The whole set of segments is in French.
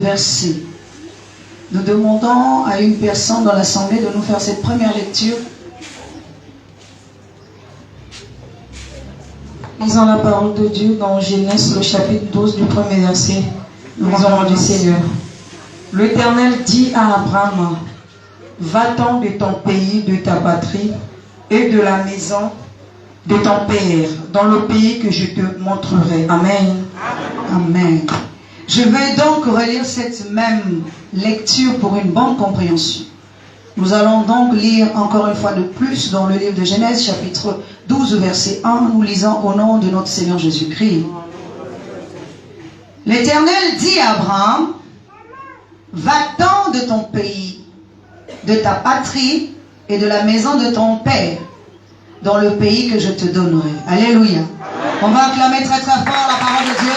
verset. Nous demandons à une personne dans l'assemblée de nous faire cette première lecture. Lisons la parole de Dieu dans Genèse, le chapitre 12 du premier verset. Nous lisons du Seigneur. L'Éternel dit à Abraham, va-t'en de ton pays, de ta patrie et de la maison de ton père, dans le pays que je te montrerai. Amen. Amen. Je vais donc relire cette même lecture pour une bonne compréhension. Nous allons donc lire encore une fois de plus dans le livre de Genèse, chapitre 12, verset 1. Nous lisons au nom de notre Seigneur Jésus-Christ. L'Éternel dit à Abraham, va-t'en de ton pays, de ta patrie et de la maison de ton père, dans le pays que je te donnerai. Alléluia. On va acclamer très très fort la parole de Dieu.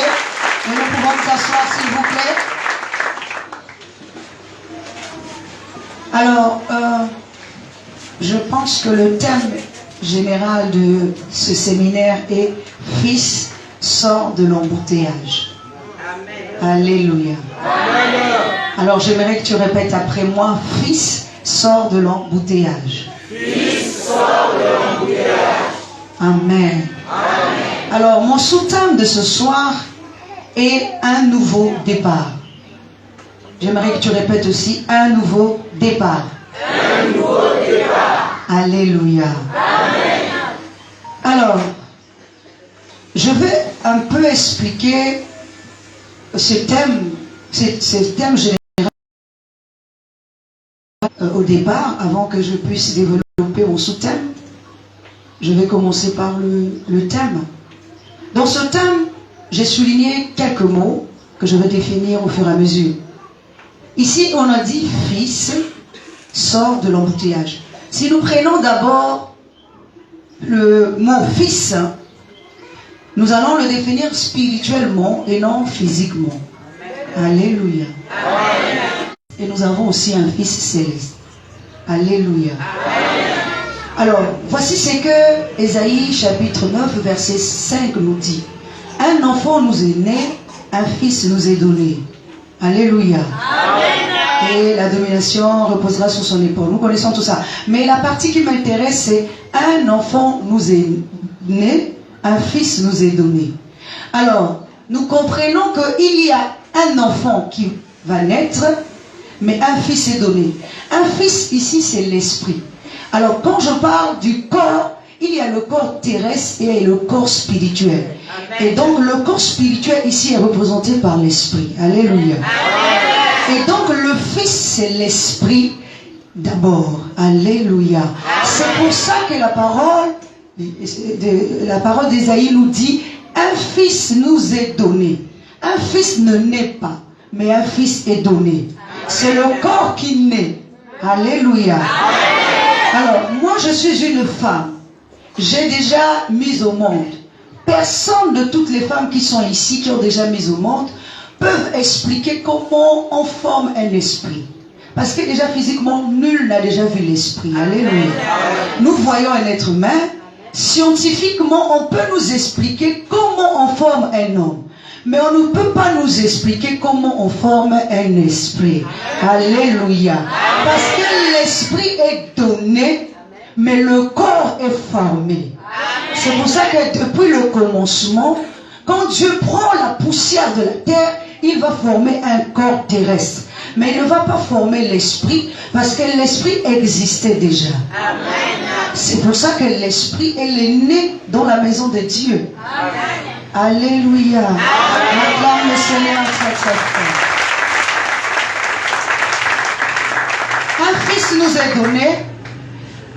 Et nous pouvons nous asseoir, s'il vous plaît. Alors, je pense que le thème général de ce séminaire est « Fils sort de l'embouteillage ». Alléluia. Alors, j'aimerais que tu répètes après moi « Fils sort de l'embouteillage ». Fils sort de l'embouteillage. Amen. Amen. Alors, mon sous-thème de ce soir est un nouveau départ. J'aimerais que tu répètes aussi un nouveau départ. Un nouveau départ. Alléluia. Amen. Alors, je vais un peu expliquer ce thème général au départ, avant que je puisse développer mon sous-thème. Je vais commencer par le thème. Dans ce thème, j'ai souligné quelques mots que je vais définir au fur et à mesure. Ici, on a dit « fils sort de l'embouteillage ». Si nous prenons d'abord le mot « fils », nous allons le définir spirituellement et non physiquement. Alléluia. Et nous avons aussi un fils céleste. Alléluia. Alors, voici ce que Ésaïe chapitre 9, verset 5 nous dit. Un enfant nous est né, un fils nous est donné. Alléluia. Amen. Et la domination reposera sur son épaule. Nous connaissons tout ça. Mais la partie qui m'intéresse, c'est un enfant nous est né, un fils nous est donné. Alors, nous comprenons qu'il y a un enfant qui va naître, mais un fils est donné. Un fils, ici, c'est l'esprit. Alors, quand je parle du corps, il y a le corps terrestre et le corps spirituel. Amen. Et donc, le corps spirituel ici est représenté par l'esprit. Alléluia. Amen. Et donc, le Fils, c'est l'esprit d'abord. Alléluia. C'est pour ça que la parole d'Ésaïe nous dit, un fils nous est donné. Un fils ne naît pas, mais un fils est donné. C'est le corps qui naît. Alléluia. Alors, moi, je suis une femme. J'ai déjà mis au monde. Personne de toutes les femmes qui sont ici, qui ont déjà mis au monde, peuvent expliquer comment on forme un esprit. Parce que déjà physiquement, nul n'a déjà vu l'esprit. Alléluia. Nous voyons un être humain. Scientifiquement, on peut nous expliquer comment on forme un homme. Mais on ne peut pas nous expliquer comment on forme un esprit. Alléluia. Parce que l'esprit est donné, mais le corps est formé. C'est pour ça que depuis le commencement, quand Dieu prend la poussière de la terre, il va former un corps terrestre. Mais il ne va pas former l'esprit, parce que l'esprit existait déjà. C'est pour ça que l'esprit, elle est né dans la maison de Dieu. Alléluia. Acclame le Seigneur très très fort. Un fils nous est donné,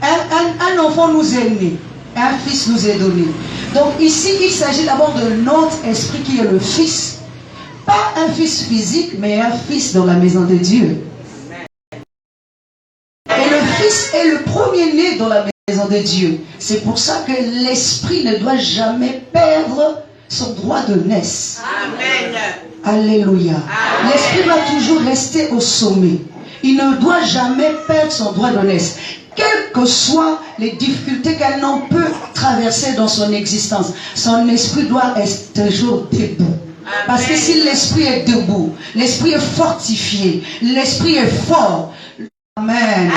un enfant nous est né, un fils nous est donné. Donc ici, il s'agit d'abord de notre esprit qui est le fils. Pas un fils physique, mais un fils dans la maison de Dieu. Et le fils est le premier-né dans la maison de Dieu. C'est pour ça que l'esprit ne doit jamais perdre son droit de naissance. Amen. Alléluia. L'esprit doit toujours rester au sommet. Il ne doit jamais perdre son droit de naissance. Quelles que soient les difficultés qu'un homme peut traverser dans son existence, son esprit doit être toujours debout. Parce que si l'esprit est debout, l'esprit est fortifié, l'esprit est fort. Amen.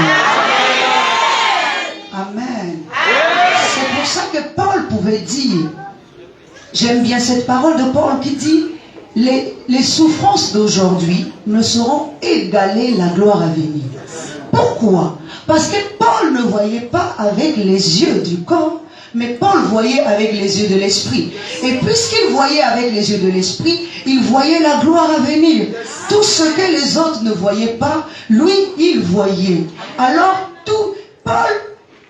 Amen. C'est pour ça que Paul pouvait dire, j'aime bien cette parole de Paul qui dit, les souffrances d'aujourd'hui ne seront égalées la gloire à venir. Pourquoi? Parce que Paul ne voyait pas avec les yeux du corps, mais Paul voyait avec les yeux de l'esprit. Et puisqu'il voyait avec les yeux de l'esprit, il voyait la gloire à venir. Tout ce que les autres ne voyaient pas, lui, il voyait. Alors, Paul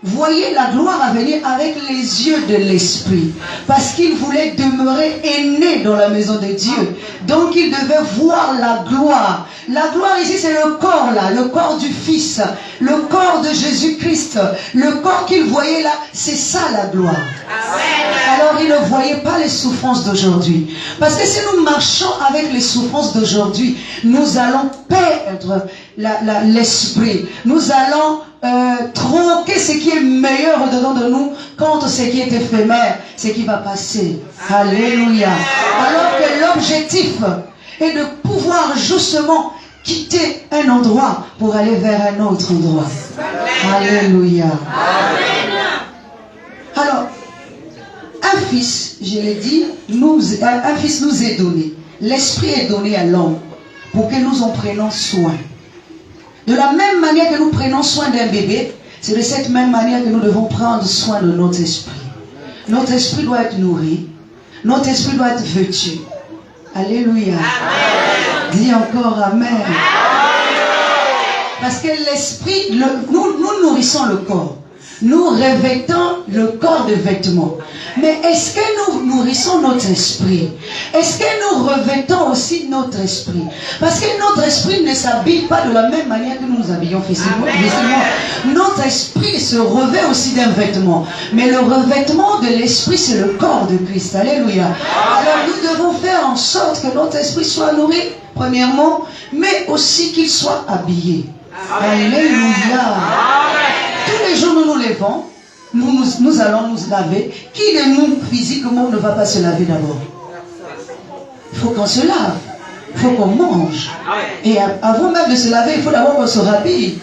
voyait la gloire à venir avec les yeux de l'esprit. Parce qu'il voulait demeurer aîné dans la maison de Dieu. Donc, il devait voir la gloire. La gloire ici, c'est le corps là, le corps du Fils, le corps de Jésus-Christ, le corps qu'il voyait là, c'est ça la gloire. Amen. Alors il ne voyait pas les souffrances d'aujourd'hui. Parce que si nous marchons avec les souffrances d'aujourd'hui, nous allons perdre l'esprit. Nous allons troquer ce qui est meilleur au-dedans de nous contre ce qui est éphémère, ce qui va passer. Alléluia. Alors que l'objectif est de pouvoir justement quitter un endroit pour aller vers un autre endroit. Alléluia. Alors, un fils, je l'ai dit, un fils nous est donné. L'esprit est donné à l'homme pour que nous en prenions soin. De la même manière que nous prenons soin d'un bébé, c'est de cette même manière que nous devons prendre soin de notre esprit. Notre esprit doit être nourri. Notre esprit doit être vêtu. Alléluia. Amen. Dis encore Amen. Amen. Parce que l'esprit, nous nourrissons le corps. Nous revêtons le corps de vêtements. Mais est-ce que nous nourrissons notre esprit? Est-ce que nous revêtons aussi notre esprit? Parce que notre esprit ne s'habille pas de la même manière que nous nous habillons physiquement. Notre esprit se revêt aussi d'un vêtement. Mais le revêtement de l'esprit, c'est le corps de Christ. Alléluia. Alors nous devons faire en sorte que notre esprit soit nourri, premièrement, mais aussi qu'il soit habillé. Alléluia. Tous les jours nous nous levons, nous allons nous laver. Qui de nous physiquement ne va pas se laver d'abord? Il faut qu'on se lave, il faut qu'on mange. Et avant même de se laver, il faut d'abord qu'on se rhabille.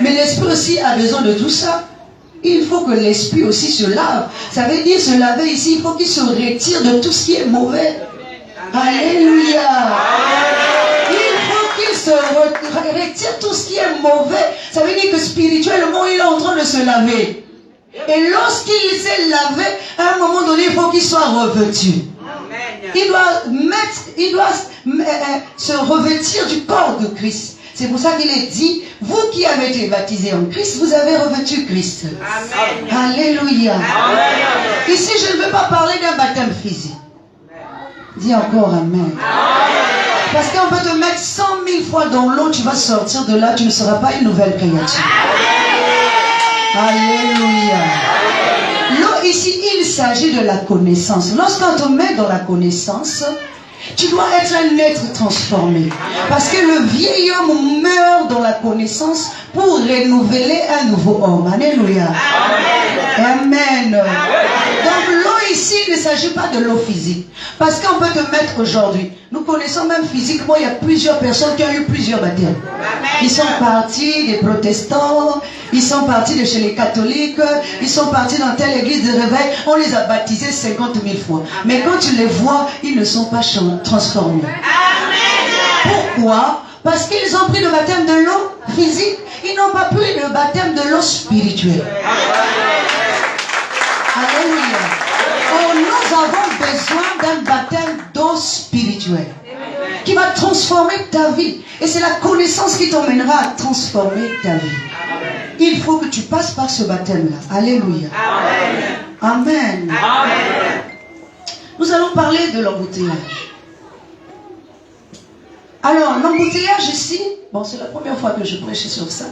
Mais l'esprit aussi a besoin de tout ça. Il faut que l'esprit aussi se lave. Ça veut dire se laver ici, il faut qu'il se retire de tout ce qui est mauvais. Alléluia. Se retire tout ce qui est mauvais. Ça veut dire que spirituellement il est en train de se laver. Et lorsqu'il s'est lavé, à un moment donné il faut qu'il soit revêtu. Il doit se revêtir du corps de Christ. C'est pour ça qu'il est dit, vous qui avez été baptisés en Christ, vous avez revêtu Christ. Amen. Alléluia. Amen. Ici je ne veux pas parler d'un baptême physique. Dis encore Amen. Parce qu'on peut te mettre 100 000 fois dans l'eau, tu vas sortir de là, tu ne seras pas une nouvelle créature. Alléluia. L'eau ici, il s'agit de la connaissance. Lorsqu'on te met dans la connaissance, tu dois être un être transformé. Parce que le vieil homme meurt dans la connaissance pour renouveler un nouveau homme. Alléluia. Amen. Amen. Donc l'eau ici, il ne s'agit pas de l'eau physique. Parce qu'on peut te mettre aujourd'hui. Nous connaissons même physiquement, il y a plusieurs personnes qui ont eu plusieurs baptêmes. Ils sont partis des protestants, ils sont partis de chez les catholiques, ils sont partis dans telle église de réveil, on les a baptisés 50 000 fois. Mais quand tu les vois, ils ne sont pas transformés. Pourquoi? Parce qu'ils ont pris le baptême de l'eau physique, ils n'ont pas pris le baptême de l'eau spirituelle. Alléluia. Or, nous avons besoin d'un baptême d'eau spirituelle qui va transformer ta vie. Et c'est la connaissance qui t'emmènera à transformer ta vie. Il faut que tu passes par ce baptême-là. Alléluia. Amen. Amen. Nous allons parler de l'embouteillage. Alors, l'embouteillage ici, bon, c'est la première fois que je prêche sur ça.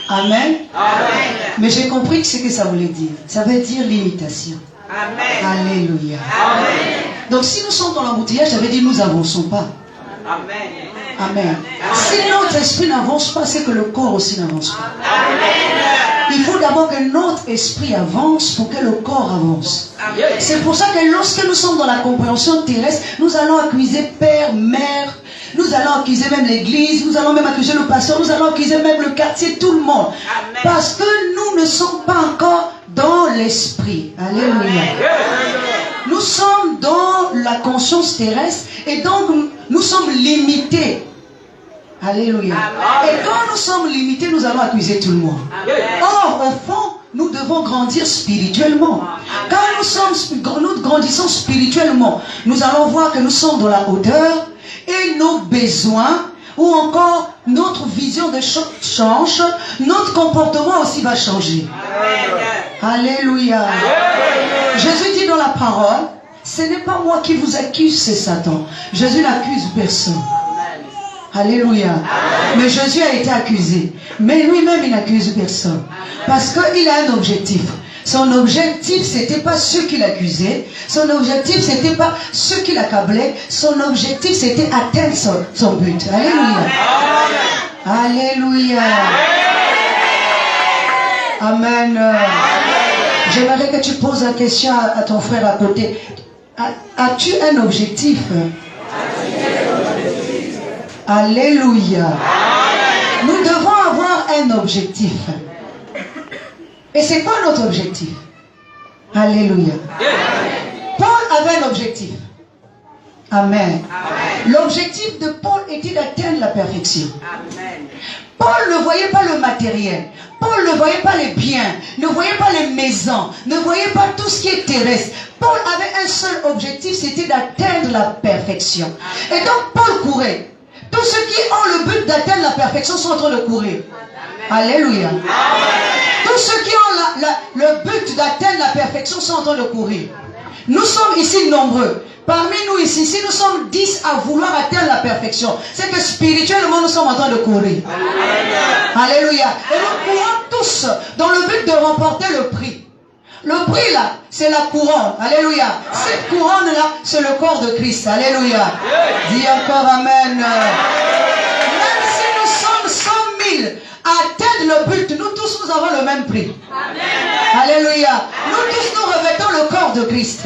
Amen. Amen. Mais j'ai compris ce que ça voulait dire. Ça veut dire l'imitation. Amen. Alléluia. Amen. Donc si nous sommes dans l'embouteillage, ça veut dire que nous n'avançons pas. Amen. Amen. Si notre esprit n'avance pas, c'est que le corps aussi n'avance pas. Amen. Il faut d'abord que notre esprit avance pour que le corps avance. Amen. C'est pour ça que lorsque nous sommes dans la compréhension terrestre, nous allons accuser père, mère, nous allons accuser même l'église, nous allons même accuser le pasteur, nous allons accuser même le quartier, tout le monde. Amen. Parce que nous ne sommes pas encore dans l'esprit. Alléluia. Nous sommes dans la conscience terrestre et donc nous sommes limités. Alléluia. Amen. Et quand nous sommes limités, nous allons accuser tout le monde. Amen. Or, au fond, nous devons grandir spirituellement. Quand nous grandissons spirituellement, nous allons voir que nous sommes dans la hauteur et nos besoins ou encore notre vision de change, notre comportement aussi va changer. Amen. Alléluia. Amen. Jésus dit dans la parole, ce n'est pas moi qui vous accuse, c'est Satan. Jésus n'accuse personne. Alléluia. Mais Jésus a été accusé. Mais lui-même, il n'accuse personne. Parce qu'il a un objectif. Son objectif, ce n'était pas ceux qui l'accusaient. Son objectif, ce n'était pas ceux qui l'accablaient. Son objectif, c'était atteindre son but. Alléluia. Alléluia. Amen. J'aimerais que tu poses la question à ton frère à côté. As-tu un objectif? Alléluia. Nous devons avoir un objectif. Et c'est quoi notre objectif? Alléluia. Paul avait un objectif. Amen. L'objectif de Paul était d'atteindre la perfection. Paul ne voyait pas le matériel. Paul ne voyait pas les biens, ne voyait pas les maisons, ne voyait pas tout ce qui est terrestre. Paul avait un seul objectif, c'était d'atteindre la perfection. Et donc Paul courait. Tous ceux qui ont le but d'atteindre la perfection sont en train de courir. Alléluia. Tous ceux qui ont le but d'atteindre la perfection sont en train de courir. Nous sommes ici nombreux. Parmi nous ici, si nous sommes 10 à vouloir atteindre la perfection, c'est que spirituellement nous sommes en train de courir. Alléluia. Et nous courons tous dans le but de remporter le prix. Le prix là, c'est la couronne. Alléluia. Cette couronne là, c'est le corps de Christ. Alléluia. Dis encore Amen. Même si nous sommes 100 000 à atteindre le but, nous tous nous avons le même prix. Alléluia. Nous tous nous revêtons le corps de Christ.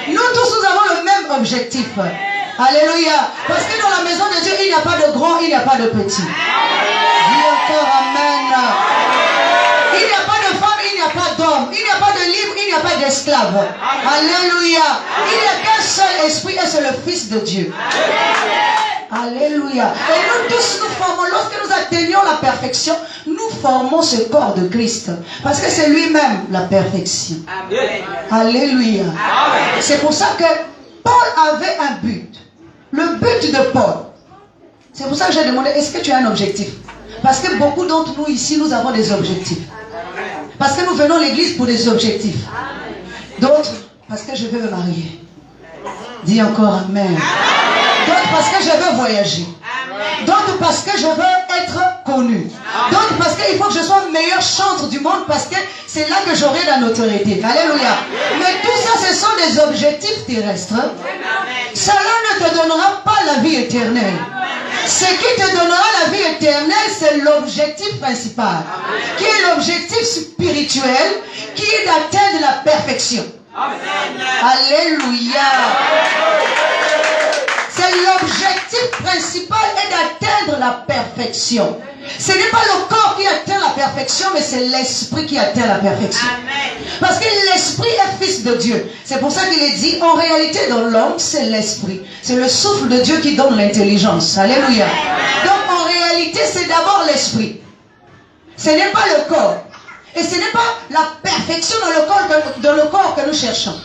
Nous tous nous avons le même objectif. Alléluia. Parce que dans la maison de Dieu, il n'y a pas de grand, il n'y a pas de petit. Dis encore Amen. Il n'y a pas de femme, il n'y a pas d'homme. Il n'y a pas de libre, il n'y a pas d'esclave. Alléluia. Il n'y a qu'un seul esprit et c'est le Fils de Dieu. Alléluia. Et nous tous nous formons, lorsque nous atteignons la perfection, nous formons ce corps de Christ. Parce que c'est lui-même la perfection. Alléluia. C'est pour ça que Paul avait un but. Le but de Paul. C'est pour ça que j'ai demandé, est-ce que tu as un objectif? Parce que beaucoup d'entre nous ici, nous avons des objectifs. Parce que nous venons à l'église pour des objectifs. D'autres, parce que je veux me marier. Dis encore Amen. D'autres parce que je veux voyager. D'autres parce que je veux être connu. D'autres parce qu'il faut que je sois le meilleur chanteur du monde parce que c'est là que j'aurai la notoriété. Alléluia. Mais tout ça, ce sont des objectifs terrestres. Cela ne te donnera pas la vie éternelle. Ce qui te donnera la vie éternelle, c'est l'objectif principal. Qui est l'objectif spirituel, qui est d'atteindre la perfection. Alléluia. C'est l'objectif principal est d'atteindre la perfection. Ce n'est pas le corps qui atteint la perfection, mais c'est l'esprit qui atteint la perfection. Parce que l'esprit est fils de Dieu. C'est pour ça qu'il est dit, en réalité, dans l'homme, c'est l'esprit. C'est le souffle de Dieu qui donne l'intelligence. Alléluia. Donc, en réalité, c'est d'abord l'esprit. Ce n'est pas le corps. Et ce n'est pas la perfection dans le corps que nous cherchons.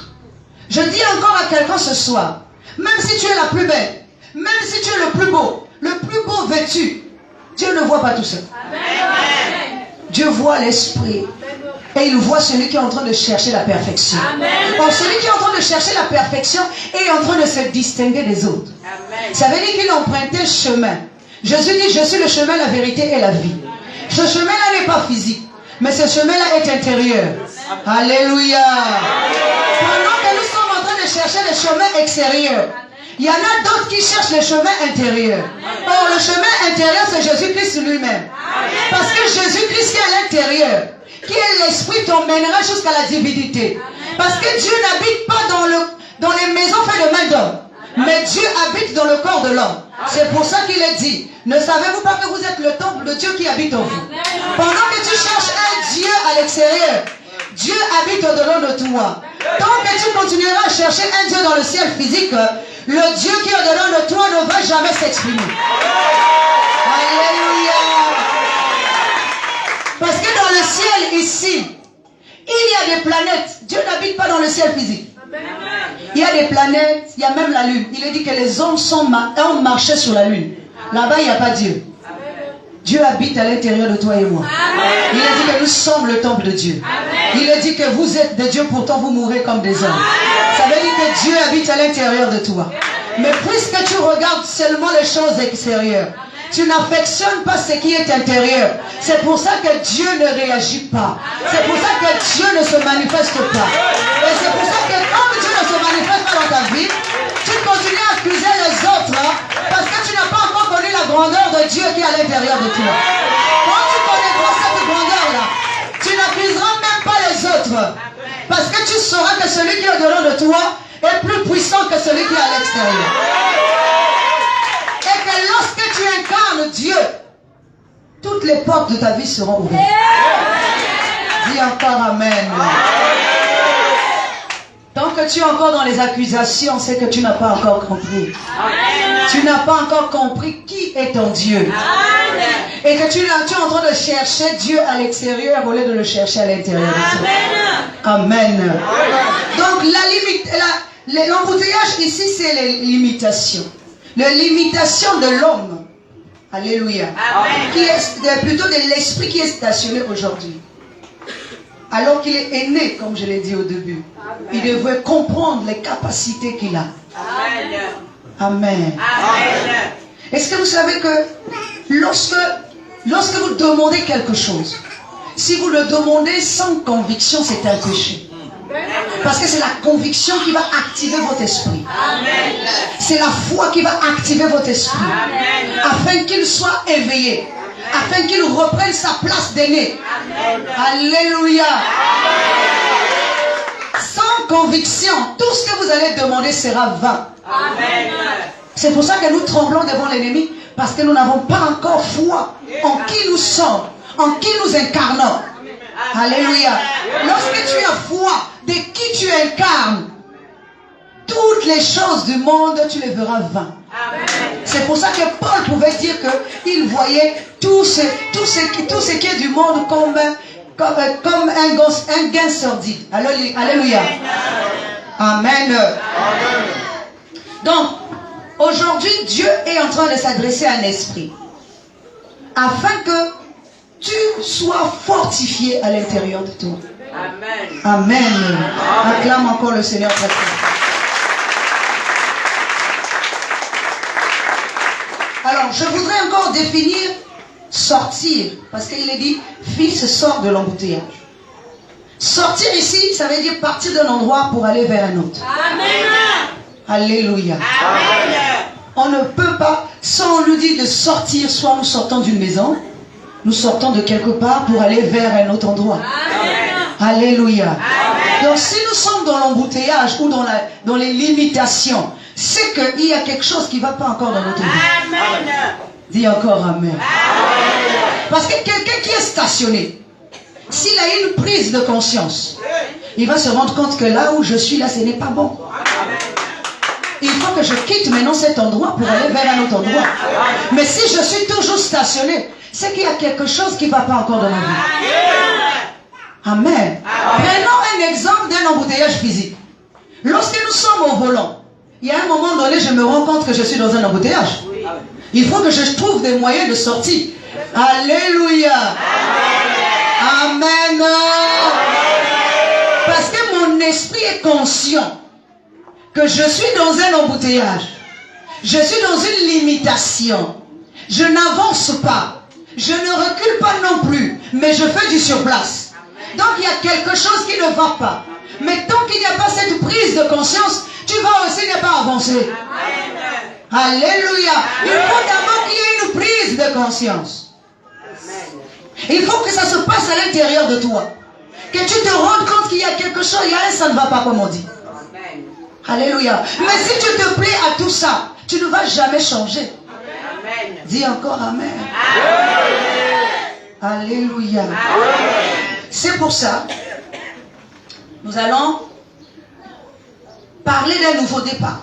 Je dis encore à quelqu'un ce soir, même si tu es la plus belle, même si tu es le plus beau vêtu, Dieu ne voit pas tout ça. Dieu voit l'esprit. Et il voit celui qui est en train de chercher la perfection. Or, celui qui est en train de chercher la perfection est en train de se distinguer des autres. Ça veut dire qu'il a emprunté le chemin. Jésus dit, je suis le chemin, la vérité et la vie. Ce chemin-là n'est pas physique, mais ce chemin-là est intérieur. Alléluia. Pendant que nous sommes en train de chercher le chemin extérieur, il y en a d'autres qui cherchent le chemin intérieur. Or, le chemin intérieur, c'est Jésus-Christ lui-même. Parce que Jésus-Christ qui est à l'intérieur, qui est l'esprit, t'emmènera jusqu'à la divinité. Parce que Dieu n'habite pas dans les maisons faites de main d'homme. Mais Dieu habite dans le corps de l'homme. C'est pour ça qu'il est dit, ne savez-vous pas que vous êtes le temple de Dieu qui habite en vous? Pendant que tu cherches un Dieu à l'extérieur, Dieu habite au-delà de toi. Tant que tu continueras à chercher un Dieu dans le ciel physique, le Dieu qui est au-delà de toi ne va jamais s'exprimer. Alléluia. Parce que dans le ciel ici, il y a des planètes. Dieu n'habite pas dans le ciel physique. Il y a des planètes, il y a même la lune. Il est dit que les hommes ont marché sur la lune. Là-bas, il n'y a pas Dieu. Dieu habite à l'intérieur de toi et moi. Il a dit que nous sommes le temple de Dieu. Il a dit que vous êtes de Dieu, pourtant vous mourrez comme des hommes. Ça veut dire que Dieu habite à l'intérieur de toi. Mais puisque tu regardes seulement les choses extérieures, tu n'affectionnes pas ce qui est intérieur. C'est pour ça que Dieu ne réagit pas. C'est pour ça que Dieu ne se manifeste pas. Et c'est pour ça que comme Dieu ne se manifeste pas dans ta vie, tu continues à accuser les autres parce que tu n'as pas encore connu la grandeur de Dieu qui est à l'intérieur de toi. Quand tu connaîtras cette grandeur-là, tu n'accuseras même pas les autres. Parce que tu sauras que celui qui est au-delà de toi est plus puissant que celui qui est à l'extérieur. Et que lorsque tu incarnes Dieu, toutes les portes de ta vie seront ouvertes. Dis encore Amen. Tant que tu es encore dans les accusations, c'est que tu n'as pas encore compris. Tu n'as pas encore compris qui est ton Dieu. Et que tu es en train de chercher Dieu à l'extérieur au lieu de le chercher à l'intérieur. Amen. Donc l'embouteillage ici, c'est les limitations. La limitation de l'homme. Alléluia. Qui est plutôt de l'esprit qui est stationné aujourd'hui. Alors qu'il est né, comme je l'ai dit au début. Il devrait comprendre les capacités qu'il a. Amen. Est-ce que vous savez que lorsque vous demandez quelque chose, si vous le demandez sans conviction, c'est un péché. Parce que c'est la conviction qui va activer votre esprit. C'est la foi qui va activer votre esprit. Afin qu'il soit éveillé. Afin qu'il reprenne sa place d'aîné. Alléluia. Sans conviction, tout ce que vous allez demander sera vain. C'est pour ça que nous tremblons devant l'ennemi. Parce que nous n'avons pas encore foi en qui nous sommes. En qui nous incarnons. Alléluia. Lorsque tu as foi de qui tu incarnes, toutes les choses du monde, tu les verras vain. C'est pour ça que Paul pouvait dire qu'il voyait tout ce qui est du monde comme un gain sordide. Alléluia. Amen. Donc, aujourd'hui, Dieu est en train de s'adresser à un esprit. Afin que tu sois fortifié à l'intérieur de toi. Amen. Amen. Acclame encore le Seigneur très fort. Alors, je voudrais encore définir sortir. Parce qu'il est dit, fils sort de l'embouteillage. Sortir ici, ça veut dire partir d'un endroit pour aller vers un autre. Amen. Alléluia. Amen. On ne peut pas, sans on nous dit de sortir, soit nous sortons d'une maison, nous sortons de quelque part pour aller vers un autre endroit. Amen. Alléluia. Amen. Donc si nous sommes dans l'embouteillage ou dans les limitations, c'est qu'il y a quelque chose qui ne va pas encore dans notre vie. Amen. Dis encore Amen. Amen. Parce que quelqu'un qui est stationné, s'il a une prise de conscience, il va se rendre compte que là où je suis, là, ce n'est pas bon. Il faut que je quitte maintenant cet endroit pour aller vers un autre endroit. Mais si je suis toujours stationné, c'est qu'il y a quelque chose qui ne va pas encore dans ma vie. Amen. Prenons un exemple d'un embouteillage physique. Lorsque nous sommes au volant, il y a un moment donné, je me rends compte que je suis dans un embouteillage. Il faut que je trouve des moyens de sortie. Alléluia. Amen. Parce que mon esprit est conscient que je suis dans un embouteillage. Je suis dans une limitation. Je n'avance pas. Je ne recule pas non plus. Mais je fais du surplace. Donc il y a quelque chose qui ne va pas. Mais tant qu'il n'y a pas cette prise de conscience, tu vas aussi ne pas avancer. Alléluia. Il faut d'abord qu'il y ait une prise de conscience. Il faut que ça se passe à l'intérieur de toi. Que tu te rendes compte qu'il y a quelque chose, il y a un ça ne va pas comme on dit. Amen. Alléluia. Mais si tu te plais à tout ça, tu ne vas jamais changer. Amen. Dis encore Amen. Alléluia. C'est pour ça, nous allons parler d'un nouveau départ.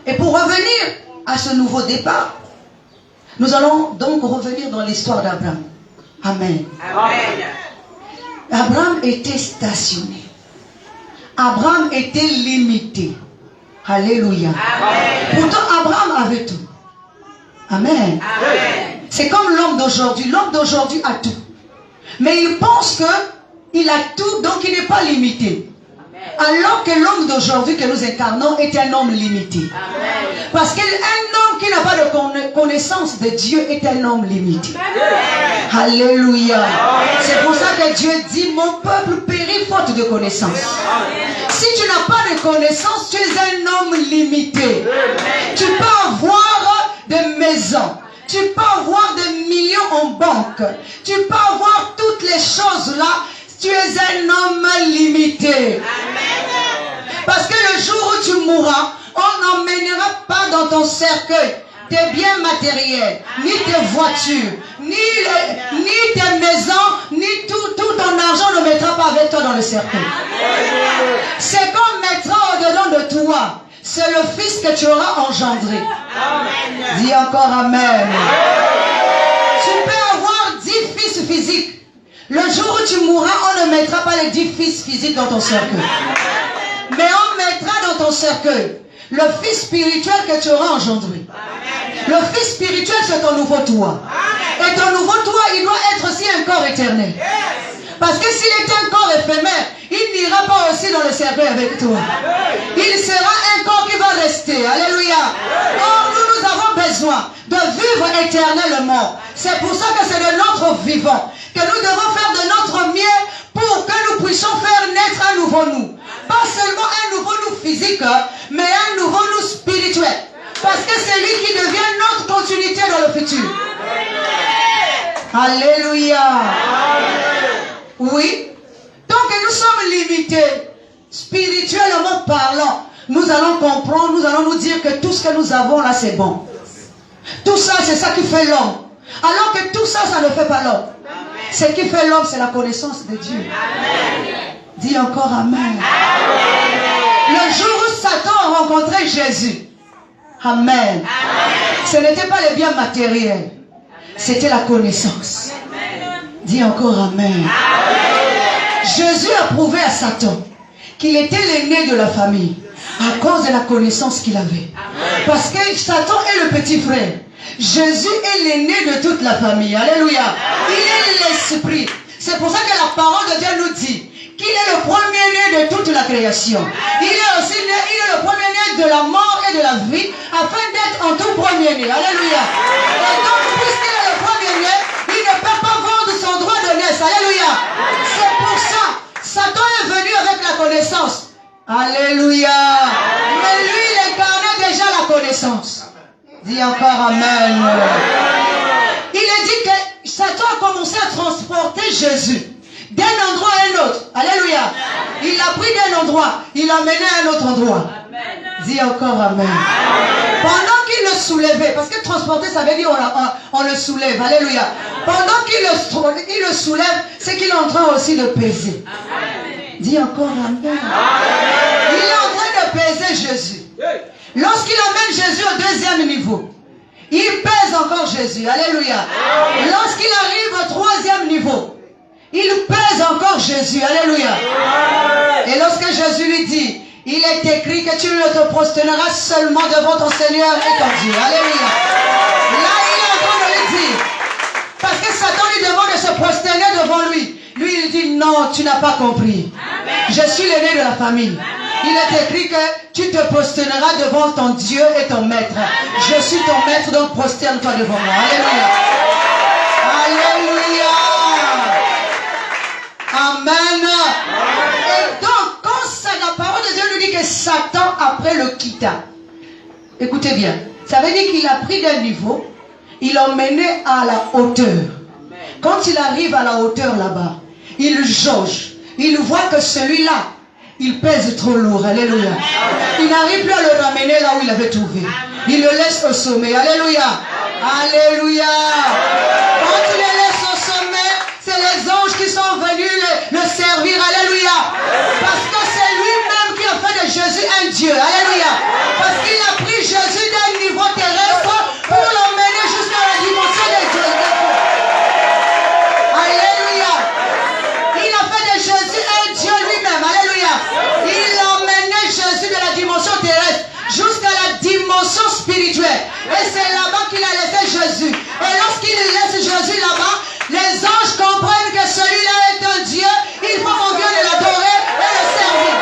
Et pour revenir à ce nouveau départ, nous allons donc revenir dans l'histoire d'Abraham. Amen. Amen. Abraham était stationné. Abraham était limité. Alléluia. Amen. Pourtant, Abraham avait tout. Amen. Amen. C'est comme l'homme d'aujourd'hui. L'homme d'aujourd'hui a tout. Mais il pense qu'il a tout, donc il n'est pas limité. Alors que l'homme d'aujourd'hui que nous incarnons est un homme limité. Amen. Parce qu'un homme qui n'a pas de connaissance de Dieu est un homme limité. Alléluia. C'est pour ça que Dieu dit, mon peuple périt faute de connaissance. Si tu n'as pas de connaissance, tu es un homme limité. Tu peux avoir des maisons. Tu peux avoir des millions en banque. Tu peux avoir toutes les choses là. Tu es un homme limité. Parce que le jour où tu mourras, on n'emmènera pas dans ton cercueil tes biens matériels, ni tes voitures, ni tes maisons, ni tout ton argent ne mettra pas avec toi dans le cercueil. C'est qu'on mettra au-dedans de toi. C'est le fils que tu auras engendré. Dis encore Amen. Tu peux avoir 10 fils physiques. Le jour où tu mourras, on ne mettra pas les 10 fils physiques dans ton cercueil. Mais on mettra dans ton cercueil le fils spirituel que tu auras engendré. Le fils spirituel, c'est ton nouveau toi. Et ton nouveau toi, il doit être aussi un corps éternel. Parce que s'il est un corps éphémère, il n'ira pas aussi dans le cercueil avec toi. Il sera un corps qui va rester. Alléluia. Or, nous avons besoin de vivre éternellement. C'est pour ça que c'est de notre vivant que nous devons faire de notre mieux pour que nous puissions faire naître un nouveau nous. Pas seulement un nouveau nous physique, mais un nouveau nous spirituel. Parce que c'est lui qui devient notre continuité dans le futur. Alléluia. Oui. Donc nous sommes limités, spirituellement parlant. Nous allons comprendre, nous allons nous dire que tout ce que nous avons là, c'est bon. Tout ça, c'est ça qui fait l'homme. Alors que tout ça, ça ne fait pas l'homme. Ce qui fait l'homme, c'est la connaissance de Dieu. Amen. Dis encore Amen. Le jour où Satan a rencontré Jésus, Amen. Ce n'était pas les biens matériels, c'était la connaissance. Dis encore Amen. Jésus a prouvé à Satan qu'il était l'aîné de la famille à cause de la connaissance qu'il avait. Parce que Satan est le petit frère. Jésus est l'aîné de toute la famille. Alléluia. Il est l'esprit. C'est pour ça que la parole de Dieu nous dit qu'il est le premier-né de toute la création. Il est aussi né, il est le premier-né de la mort et de la vie, afin d'être en tout premier-né. Alléluia. Et donc, puisqu'il est le premier-né, il ne peut pas vendre son droit de naissance. Alléluia. C'est pour ça, Satan est venu avec la connaissance. Alléluia. Mais lui, il incarnait déjà la connaissance. Dis encore Amen. Il est dit que Satan a commencé à transporter Jésus d'un endroit à un autre. Alléluia. Il l'a pris d'un endroit, il l'a mené à un autre endroit. Dis encore Amen. Pendant qu'il le soulevait, parce que transporter, ça veut dire on le soulève. Alléluia. Pendant qu'il le soulève, c'est qu'il est en train aussi de peser. Dis encore Amen. Il est en train de peser Jésus. Lorsqu'il amène Jésus au deuxième niveau, il pèse encore Jésus. Alléluia. Lorsqu'il arrive au troisième niveau, il pèse encore Jésus. Alléluia. Et lorsque Jésus lui dit, il est écrit que tu ne te prosterneras seulement devant ton Seigneur et ton Dieu. Alléluia. Là, il est en train de lui dire, parce que Satan lui demande de se prosterner devant lui. Lui, il dit, non, tu n'as pas compris. Je suis l'aîné de la famille. Il est écrit que tu te prosterneras devant ton Dieu et ton maître. Je suis ton maître, donc prosterne-toi devant moi. Alléluia. Alléluia. Amen. Et donc, quand la parole de Dieu nous dit que Satan, après le quitta, écoutez bien, ça veut dire qu'il a pris d'un niveau, il l'a emmené à la hauteur. Quand il arrive à la hauteur là-bas, il jauge. Il voit que celui-là, il pèse trop lourd. Alléluia. Il n'arrive plus à le ramener là où il avait trouvé. Il le laisse au sommet. Alléluia. Alléluia. Quand tu le laisses au sommet, c'est les anges qui sont venus le servir. Alléluia. Parce que c'est lui-même qui a fait de Jésus un Dieu. Alléluia. Parce qu'il a pris Jésus d'un niveau terrestre pour l'emmener jusqu'à la dimension de Dieu. Alléluia. Il a fait de Jésus un Dieu lui-même. Alléluia. Il a emmené Jésus de la dimension terrestre jusqu'à la dimension spirituelle. Et c'est là-bas qu'il a laissé Jésus. Et lorsqu'il laisse Jésus là-bas, les anges comprennent que celui-là est un Dieu. Il faut qu'on vienne l'adorer et le servir.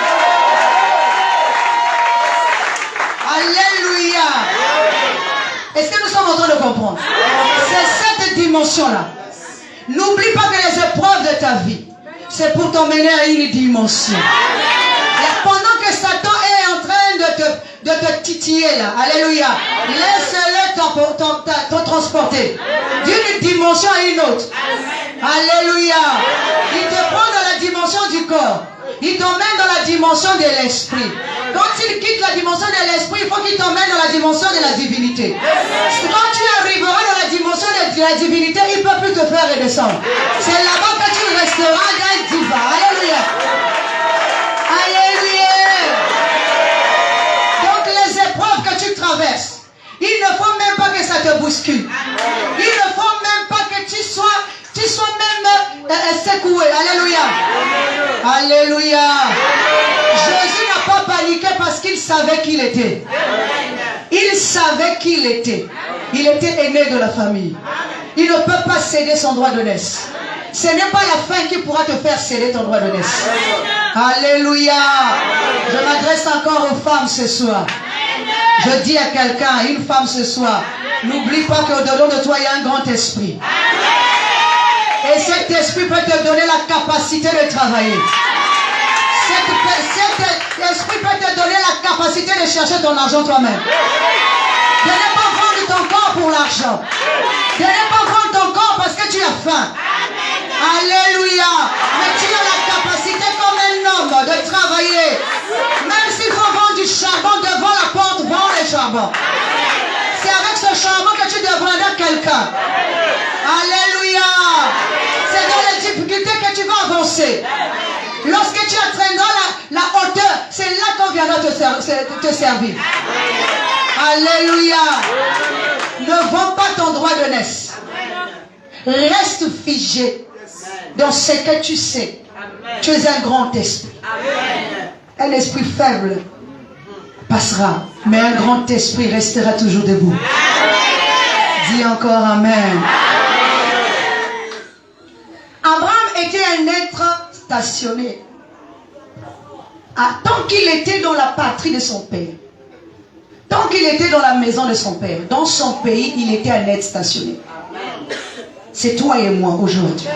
Alléluia. Est-ce que nous sommes en train de comprendre? C'est cette dimension-là. N'oublie pas que les épreuves de ta vie, c'est pour t'emmener à une dimension. Et pendant que Satan est en train de te titiller là, alléluia, laisse-le te transporter d'une dimension à une autre. Alléluia. Il te prend dans la dimension du corps. Il t'emmène dans la dimension de l'esprit. Quand il quitte la dimension de l'esprit, il faut qu'il t'emmène dans la dimension de la divinité. Quand tu arriveras dans la dimension de la divinité, il ne peut plus te faire redescendre. C'est là-bas que tu resteras d'un diva. Alléluia. Alléluia. Donc les épreuves que tu traverses, il ne faut même pas que ça te bouscule. Il ne faut même pas que tu sois même secoué. Alléluia. Alléluia. Jésus n'a pas paniqué parce qu'il savait qui il était. Il savait qui il était. Il était aîné de la famille. Il ne peut pas céder son droit de naissance. Ce n'est pas la fin qui pourra te faire céder ton droit de naissance. Alléluia. Je m'adresse encore aux femmes ce soir. Je dis à quelqu'un, une femme ce soir, n'oublie pas qu'au-delà de toi, il y a un grand esprit. Et cet esprit peut te donner la capacité de travailler. Cet esprit peut te donner la capacité de chercher ton argent toi-même. De ne pas vendre ton corps pour l'argent. De ne pas vendre ton corps parce que tu as faim. Alléluia. Mais tu as la capacité comme un homme de travailler. Même s'il faut vendre du charbon devant la porte, vends le charbon. C'est avec ce charbon que tu deviendras quelqu'un. Alléluia. C'est dans les difficultés que tu vas avancer. Lorsque tu atteindras la hauteur, c'est là qu'on viendra te servir. Alléluia. Ne vends pas ton droit de naissance. Reste figé dans ce que tu sais. Tu es un grand esprit. Un esprit faible passera, mais un grand esprit restera toujours debout. Dis encore Amen. Abraham était un être stationné. Tant qu'il était dans la patrie de son père, tant qu'il était dans la maison de son père, dans son pays, il était un être stationné. C'est toi et moi aujourd'hui.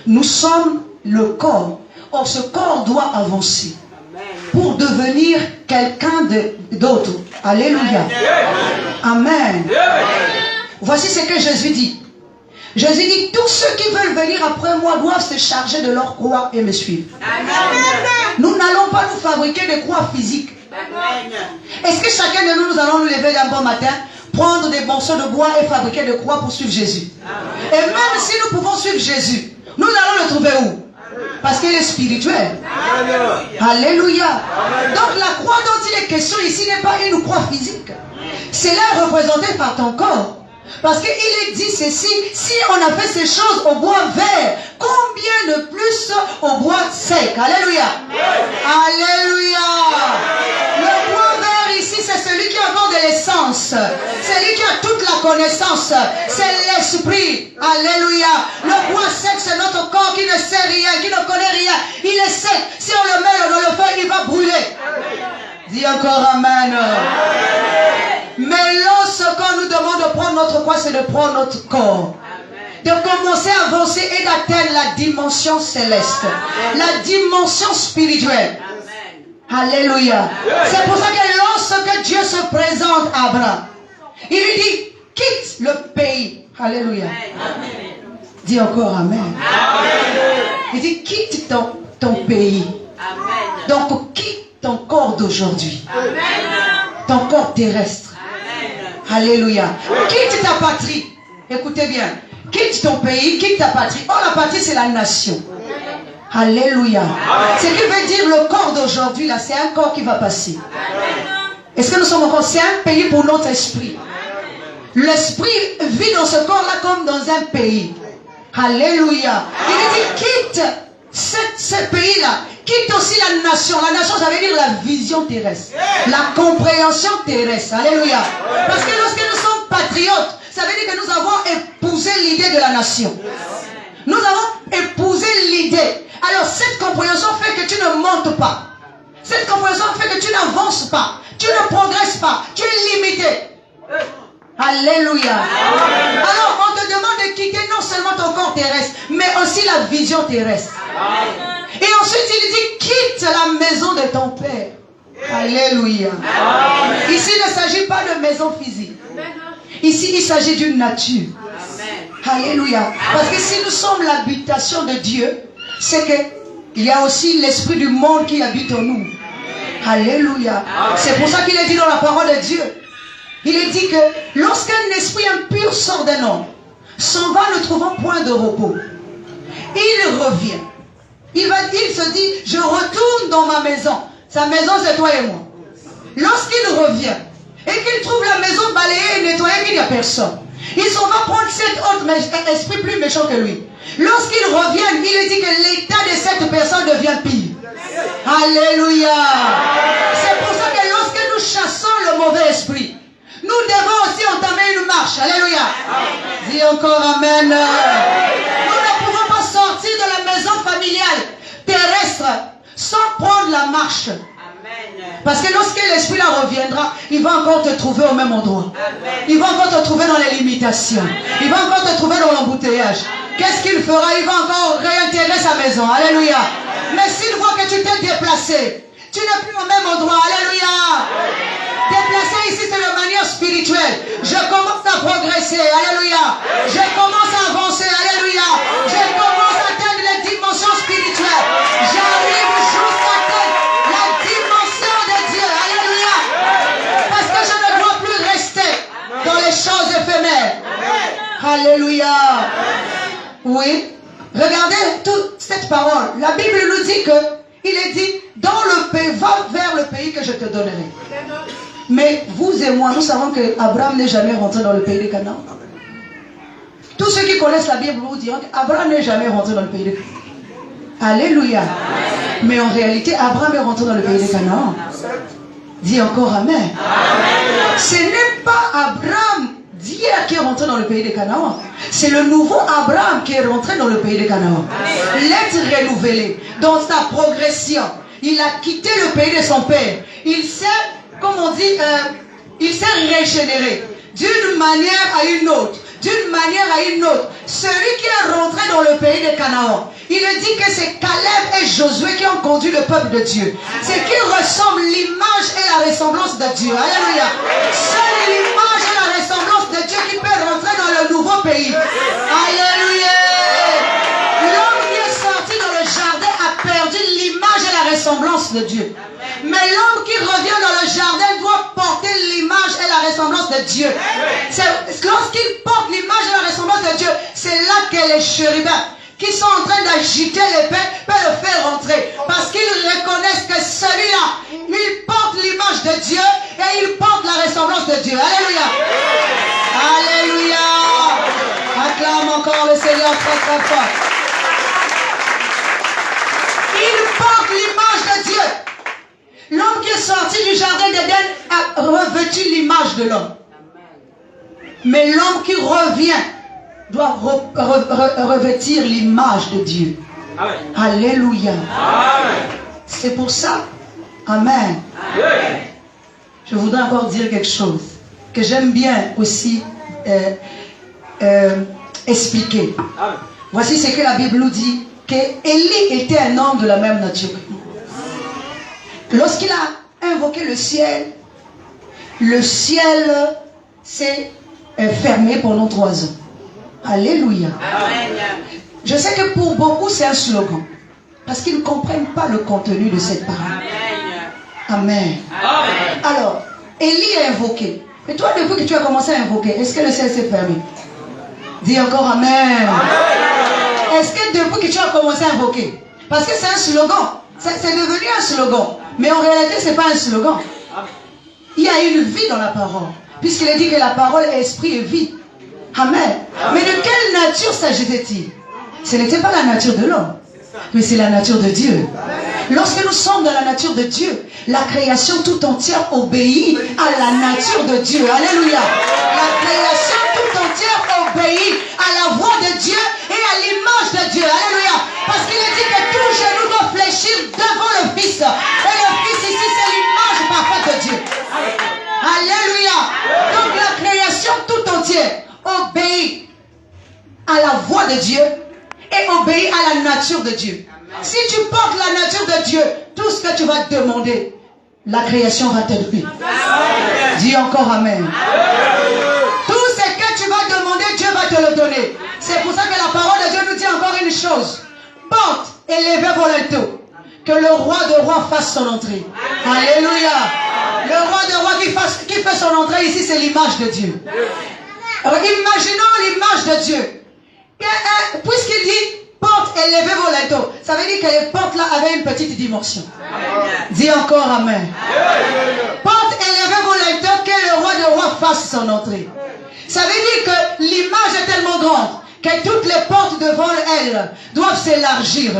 Nous sommes le corps. Or, ce corps doit avancer pour devenir quelqu'un d'autre. Alléluia. Amen. Voici ce que Jésus dit. Jésus dit, tous ceux qui veulent venir après moi doivent se charger de leur croix et me suivre. Nous n'allons pas nous fabriquer des croix physiques. Est-ce que chacun de nous allons nous lever d'un bon matin, prendre des morceaux de bois et fabriquer des croix pour suivre Jésus? Et même si nous pouvons suivre Jésus, nous allons le trouver où? Parce qu'il est spirituel. Alléluia. Donc la croix dont il est question ici n'est pas une croix physique. C'est là représenté par ton corps. Parce qu'il est dit ceci, si on a fait ces choses au bois vert, combien de plus au bois sec? Alléluia. Alléluia. Le bois vert ici, c'est celui qui a encore de l'essence. C'est lui qui a toute la connaissance. C'est l'esprit. Alléluia. Le bois sec, c'est notre corps qui ne sait rien, qui ne connaît rien. Il est sec. Si on le met dans le feu, il va brûler. Dis encore Amen. Mais lorsqu'on nous demande de prendre notre croix, c'est de prendre notre corps. De commencer à avancer et d'atteindre la dimension céleste. La dimension spirituelle. Alléluia. C'est pour ça que lorsque Dieu se présente à Abraham, il lui dit, quitte le pays. Alléluia. Dis encore Amen. Il dit, quitte ton pays. Amen. Donc quitte ton corps d'aujourd'hui, Amen. ton corps terrestre. Amen. Alléluia. Quitte ta patrie. Écoutez bien. Quitte ton pays, quitte ta patrie. Oh, la patrie, c'est la nation. Alléluia. Ce qui veut dire le corps d'aujourd'hui, là, c'est un corps qui va passer. Est-ce que nous sommes encore? C'est un pays pour notre esprit. L'esprit vit dans ce corps-là comme dans un pays. Alléluia. Il dit quitte ce pays-là. Quitte aussi la nation. La nation, ça veut dire la vision terrestre. La compréhension terrestre. Alléluia. Parce que lorsque nous sommes patriotes, ça veut dire que nous avons épousé l'idée de la nation. Nous avons épousé l'idée. Alors cette compréhension fait que tu ne montes pas. Cette compréhension fait que tu n'avances pas. Tu ne progresses pas. Tu es limité. Alléluia. Alors on te demande de quitter non seulement ton corps terrestre, mais aussi la vision terrestre. Et ensuite il dit quitte la maison de ton père. Alléluia. Ici il ne s'agit pas de maison physique. Ici il s'agit d'une nature. Alléluia. Parce que si nous sommes l'habitation de Dieu, c'est qu'il y a aussi l'esprit du monde qui habite en nous. Alléluia. C'est pour ça qu'il est dit dans la parole de Dieu. Il est dit que lorsqu'un esprit impur sort d'un homme, s'en va ne trouvant point de repos. Il revient. Il se dit, je retourne dans ma maison. Sa maison, c'est toi et moi. Lorsqu'il revient et qu'il trouve la maison balayée et nettoyée, qu'il n'y a personne, il s'en va prendre cet autre esprit plus méchant que lui. Lorsqu'il revient, il est dit que l'état de cette personne devient pire. Alléluia. C'est pour ça que lorsque nous chassons le mauvais esprit, nous devons aussi entamer une marche. Alléluia. Dis encore Amen. Nous ne pouvons pas sortir de la maison familiale terrestre sans prendre la marche. Parce que lorsque l'esprit là reviendra, il va encore te trouver au même endroit. Il va encore te trouver dans les limitations. Il va encore te trouver dans l'embouteillage. Qu'est-ce qu'il fera? Il va encore réintégrer sa maison. Alléluia. Mais s'il voit que tu t'es déplacé, tu n'es plus au même endroit. Alléluia. Déplacer ici, c'est de manière spirituelle. Je commence à progresser. Alléluia. Je commence à avancer. Alléluia. Je commence à atteindre les dimensions spirituelles. J'arrive jusqu'à atteindre la dimension de Dieu. Alléluia. Parce que je ne dois plus rester dans les choses éphémères. Alléluia. Oui. Regardez toute cette parole. La Bible nous dit que il est dit, dans le pays, va vers le pays que je te donnerai. Mais vous et moi, nous savons que Abraham n'est jamais rentré dans le pays de Canaan. Tous ceux qui connaissent la Bible vous diront qu'Abraham n'est jamais rentré dans le pays de Canaan. Alléluia. Mais en réalité, Abraham est rentré dans le pays de Canaan. Dis encore Amen. Ce n'est pas Abraham d'hier qui est rentré dans le pays de Canaan. C'est le nouveau Abraham qui est rentré dans le pays de Canaan. L'être renouvelé dans sa progression. Il a quitté le pays de son père. Il s'est, comme on dit, il s'est régénéré d'une manière à une autre. D'une manière à une autre. Celui qui est rentré dans le pays de Canaan, il est dit que c'est Caleb et Josué qui ont conduit le peuple de Dieu. C'est qu'ils ressemblent l'image et la ressemblance de Dieu. Alléluia. Seule l'image et la ressemblance de Dieu qui peut rentrer dans le nouveau pays. Alléluia. L'homme qui est sorti dans le jardin a perdu l'image et la ressemblance de Dieu. Mais l'homme qui revient dans le jardin doit porter l'image et la ressemblance de Dieu. Lorsqu'il porte l'image et la ressemblance de Dieu, c'est là que les chérubins qui sont en train d'agiter l'épée peuvent le faire rentrer. Parce qu'ils reconnaissent que celui-là, il porte l'image de Dieu et il porte la ressemblance de Dieu. Alléluia. Alléluia. Acclame encore le Seigneur très très fort. Il porte l'image de Dieu. L'homme qui est sorti du jardin d'Éden a revêtu l'image de l'homme. Mais l'homme qui revient doit revêtir l'image de Dieu. Amen. Alléluia. C'est pour ça. Amen. Amen. Je voudrais encore dire quelque chose que j'aime bien aussi expliquer. Amen. Voici ce que la Bible nous dit, que Élie était un homme de la même nature que nous. Lorsqu'il a invoqué le ciel s'est fermé pendant 3 ans. Alléluia. Amen. Je sais que pour beaucoup c'est un slogan. Parce qu'ils ne comprennent pas le contenu de cette parole. Amen. Alors, Élie a invoqué. Et toi, depuis que tu as commencé à invoquer, est-ce que le ciel s'est fermé? Dis encore Amen. Est-ce que depuis que tu as commencé à invoquer, parce que c'est un slogan, c'est devenu un slogan, mais en réalité, ce n'est pas un slogan. Il y a une vie dans la parole, puisqu'il a dit que la parole est esprit et vie. Amen. Mais de quelle nature s'agissait-il? Ce n'était pas la nature de l'homme, mais c'est la nature de Dieu. Lorsque nous sommes dans la nature de Dieu, la création tout entière obéit à la nature de Dieu. Alléluia. La création tout entière obéit à la voix de Dieu et à l'image de Dieu. Alléluia. Parce qu'il est dit que tout genou doit fléchir devant le Fils. Et le Fils ici, c'est l'image parfaite de Dieu. Alléluia. Donc la création tout entière obéit à la voix de Dieu et obéit à la nature de Dieu. Si tu portes la nature de Dieu, tout ce que tu vas te demander, la création va te donner. Dis encore Amen. Tout ce que tu vas demander, Dieu va te le donner. C'est pour ça que la parole de Dieu nous dit encore une chose. Porte et levez vos linteaux. Que le roi de rois fasse son entrée. Alléluia. Le roi de rois qui fait son entrée ici, c'est l'image de Dieu. Alors, imaginons l'image de Dieu. Puisqu'il dit porte et levez vos linteaux, ça veut dire que les portes là avaient une petite dimension. Dis encore Amen. Porte et levez vos linteaux, que le roi de rois fasse son entrée. Ça veut dire que l'image est tellement grande que toutes les portes devant elle doivent s'élargir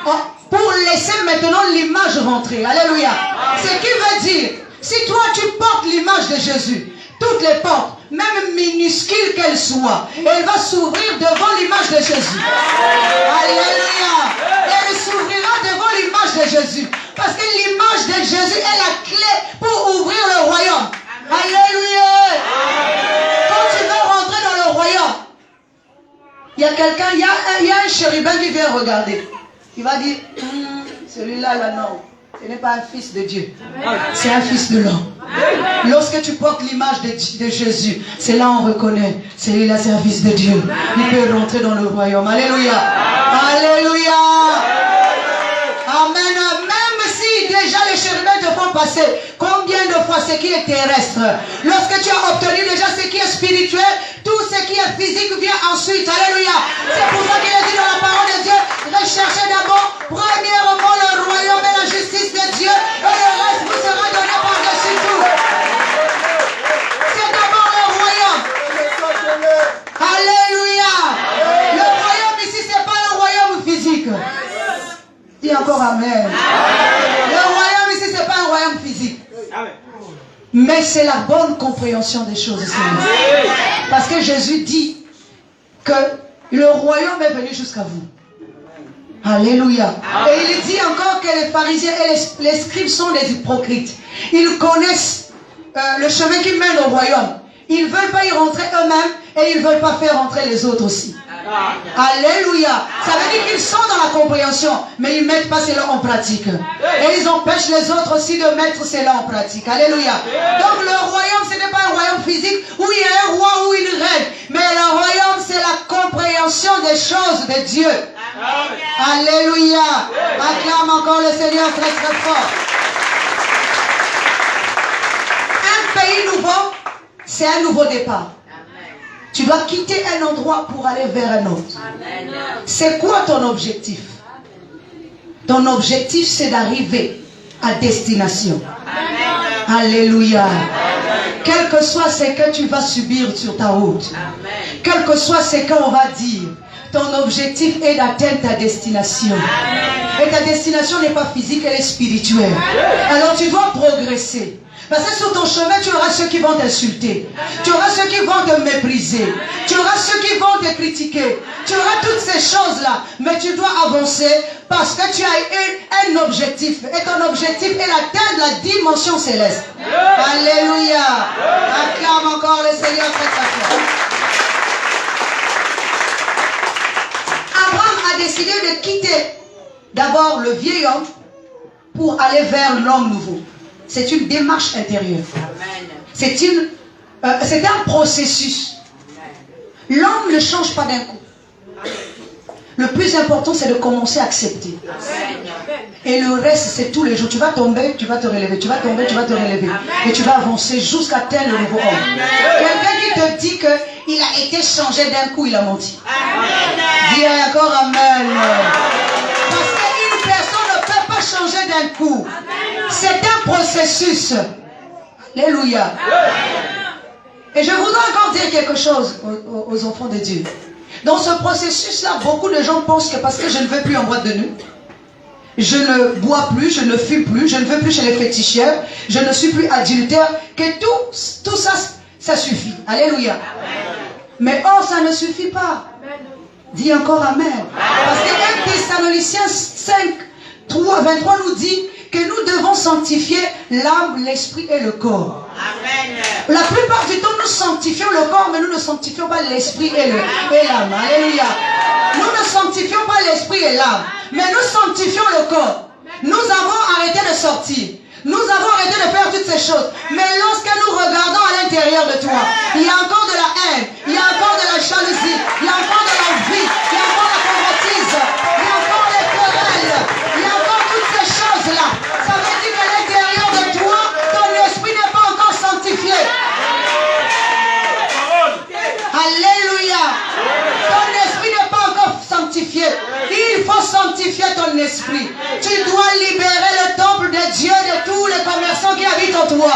pour laisser maintenant l'image rentrer. Alléluia. Ce qui veut dire, si toi tu portes l'image de Jésus, toutes les portes, même minuscules qu'elles soient, elle va s'ouvrir devant l'image de Jésus. Alléluia. Elle s'ouvrira devant l'image de Jésus. Parce que l'image de Jésus est la clé pour ouvrir le royaume. Alléluia. Quand tu veux rentrer dans le royaume, il y a quelqu'un, il y a un chérubin qui vient regarder. Il va dire, celui-là, là, non. Ce n'est pas un fils de Dieu. C'est un fils de l'homme. Lorsque tu portes l'image de Jésus, c'est là on reconnaît. Celui-là, c'est un fils de Dieu. Il peut rentrer dans le royaume. Alléluia. Alléluia. Amen. Même si déjà les chérubins te font passer combien de fois ce qui est terrestre, lorsque tu as obtenu déjà ce qui est spirituel, tout ce qui est physique vient ensuite. Alléluia. C'est pour ça qu'il est dit dans la parole de Dieu, recherchez d'abord premièrement le royaume et la justice de Dieu, et le reste vous sera donné par-dessus tout. C'est d'abord le royaume. Alléluia. Le royaume ici, ce n'est pas un royaume physique. Dis encore Amen. Le royaume ici, ce n'est pas un royaume physique. Mais c'est la bonne compréhension des choses. Parce que Jésus dit que le royaume est venu jusqu'à vous. Alléluia. Et il dit encore que les pharisiens et les scribes sont des hypocrites. Ils connaissent le chemin qui mène au royaume. Ils ne veulent pas y rentrer eux-mêmes et ils ne veulent pas faire rentrer les autres aussi. Alléluia. Ça veut dire qu'ils sont dans la compréhension, mais ils ne mettent pas cela en pratique. Et ils empêchent les autres aussi de mettre cela en pratique. Alléluia. Donc le royaume, ce n'est pas un royaume physique où il y a un roi ou une reine. Mais le royaume, c'est la compréhension des choses de Dieu. Alléluia. Acclame encore le Seigneur très très fort. Un pays nouveau, c'est un nouveau départ. Tu dois quitter un endroit pour aller vers un autre. C'est quoi ton objectif? Ton objectif, c'est d'arriver à destination. Alléluia. Quel que soit ce que tu vas subir sur ta route, quel que soit ce qu'on va dire, ton objectif est d'atteindre ta destination. Et ta destination n'est pas physique, elle est spirituelle. Alors tu dois progresser. Parce que sur ton chemin, tu auras ceux qui vont t'insulter. Tu auras ceux qui vont te mépriser. Tu auras ceux qui vont te critiquer. Tu auras toutes ces choses-là. Mais tu dois avancer parce que tu as un objectif. Et ton objectif est d'atteindre la dimension céleste. Alléluia. Acclame encore le Seigneur très très fort. Abraham a décidé de quitter d'abord le vieil homme pour aller vers l'homme nouveau. C'est une démarche intérieure. C'est un processus. L'homme ne change pas d'un coup. Le plus important, c'est de commencer à accepter. Et le reste, c'est tous les jours. Tu vas tomber, tu vas te relever. Tu vas tomber, tu vas te relever. Et tu vas avancer jusqu'à atteindre le nouveau homme. Quelqu'un qui te dit qu'il a été changé d'un coup, il a menti. Dis encore Amen. Parce qu'une personne ne peut pas changer d'un coup. C'est un processus. Alléluia. Et je voudrais encore dire quelque chose aux enfants de Dieu. Dans ce processus-là, beaucoup de gens pensent que parce que je ne vais plus en boîte de nuit, je ne bois plus, je ne fume plus, je ne vais plus chez les féticheurs, je ne suis plus adultère, que tout ça, ça suffit. Alléluia. Mais or, ça ne suffit pas. Dis encore Amen. Parce que 1 Thessaloniciens 5, 23 nous dit que nous devons sanctifier l'âme, l'esprit et le corps. Amen. La plupart du temps, nous sanctifions le corps, mais nous ne sanctifions pas l'esprit et l'âme. Alléluia. Nous ne sanctifions pas l'esprit et l'âme, mais nous sanctifions le corps. Nous avons arrêté de sortir. Nous avons arrêté de faire toutes ces choses. Mais lorsque nous regardons à l'intérieur de toi, il y a encore de la haine, il y a encore de la jalousie, il y a encore de l'envie, il y a encore la convoitise, il y a encore les querelles, il y a encore toutes ces choses-là. Ça veut dire qu'à l'intérieur de toi, ton esprit n'est pas encore sanctifié. Alléluia. Ton esprit n'est pas encore sanctifié. Il faut sanctifier ton esprit. Tu dois libérer le temple de Dieu de tous les commerçants qui habitent en toi.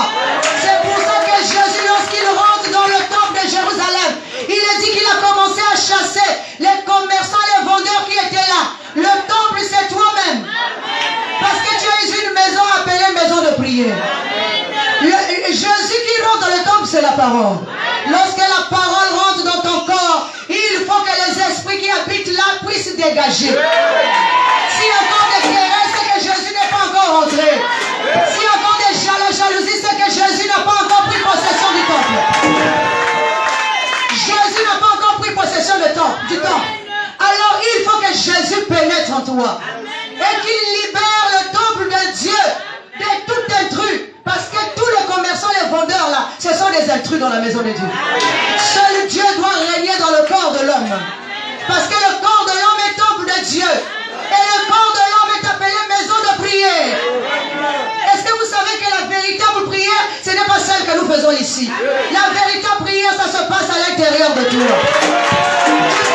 C'est pour ça que Jésus, lorsqu'il rentre dans le temple de Jérusalem, il a dit qu'il a commencé à chasser les commerçants, les vendeurs qui étaient là. Le temple, c'est toi-même. Parce que tu as une maison appelée maison de prière. Jésus qui rentre dans le temple, c'est la parole. Lorsque la parole rentre dans ton corps, il faut que les esprits qui habitent là puissent dégager. S'il y a encore des querelles, c'est que Jésus n'est pas encore rentré. S'il y a encore des jalousies, c'est que Jésus n'a pas encore pris possession du temple. Jésus n'a pas encore pris possession du temple. Alors il faut que Jésus pénètre en toi. Et qu'il libère le temple de Dieu de tout intrus. Parce que tous les commerçants, les vendeurs là, ce sont des intrus dans la maison de Dieu. Seul Dieu doit régner dans le corps de l'homme. Parce que le corps de l'homme est temple de Dieu. Et le corps de l'homme est appelé maison de prière. Est-ce que vous savez que la véritable prière, ce n'est pas celle que nous faisons ici. La véritable prière, ça se passe à l'intérieur de toi. Tu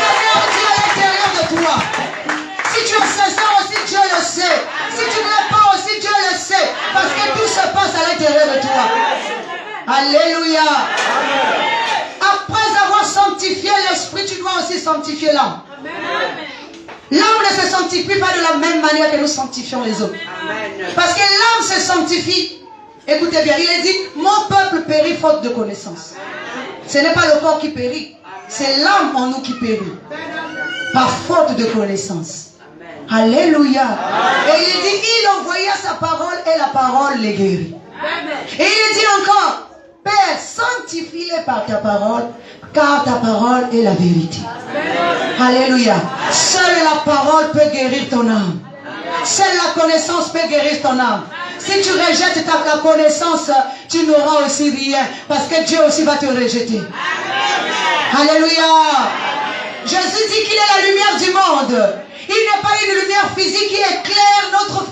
vénères Dieu à l'intérieur de toi. Si tu es sincère aussi, Dieu le sait. Si tu ne l'es pas aussi, Dieu le sait. Parce que tout se passe à l'intérieur de toi. Alléluia. Après avoir sanctifié l'esprit, tu dois aussi sanctifier l'âme. L'âme ne se sanctifie pas de la même manière que nous sanctifions les autres. Parce que l'âme se sanctifie. Écoutez bien, il est dit, mon peuple périt faute de connaissance. Ce n'est pas le corps qui périt, c'est l'âme en nous qui périt. Par faute de connaissance. Alléluia. Et il dit, il envoya sa parole et la parole les guérit. Et il dit encore, Père, sanctifie-les par ta parole, car ta parole est la vérité. Alléluia. Seule la parole peut guérir ton âme. Seule la connaissance peut guérir ton âme. Si tu rejettes la connaissance, tu n'auras aussi rien. Parce que Dieu aussi va te rejeter. Alléluia. Jésus dit qu'il est la lumière du monde. Il n'est pas une lumière physique qui éclaire notre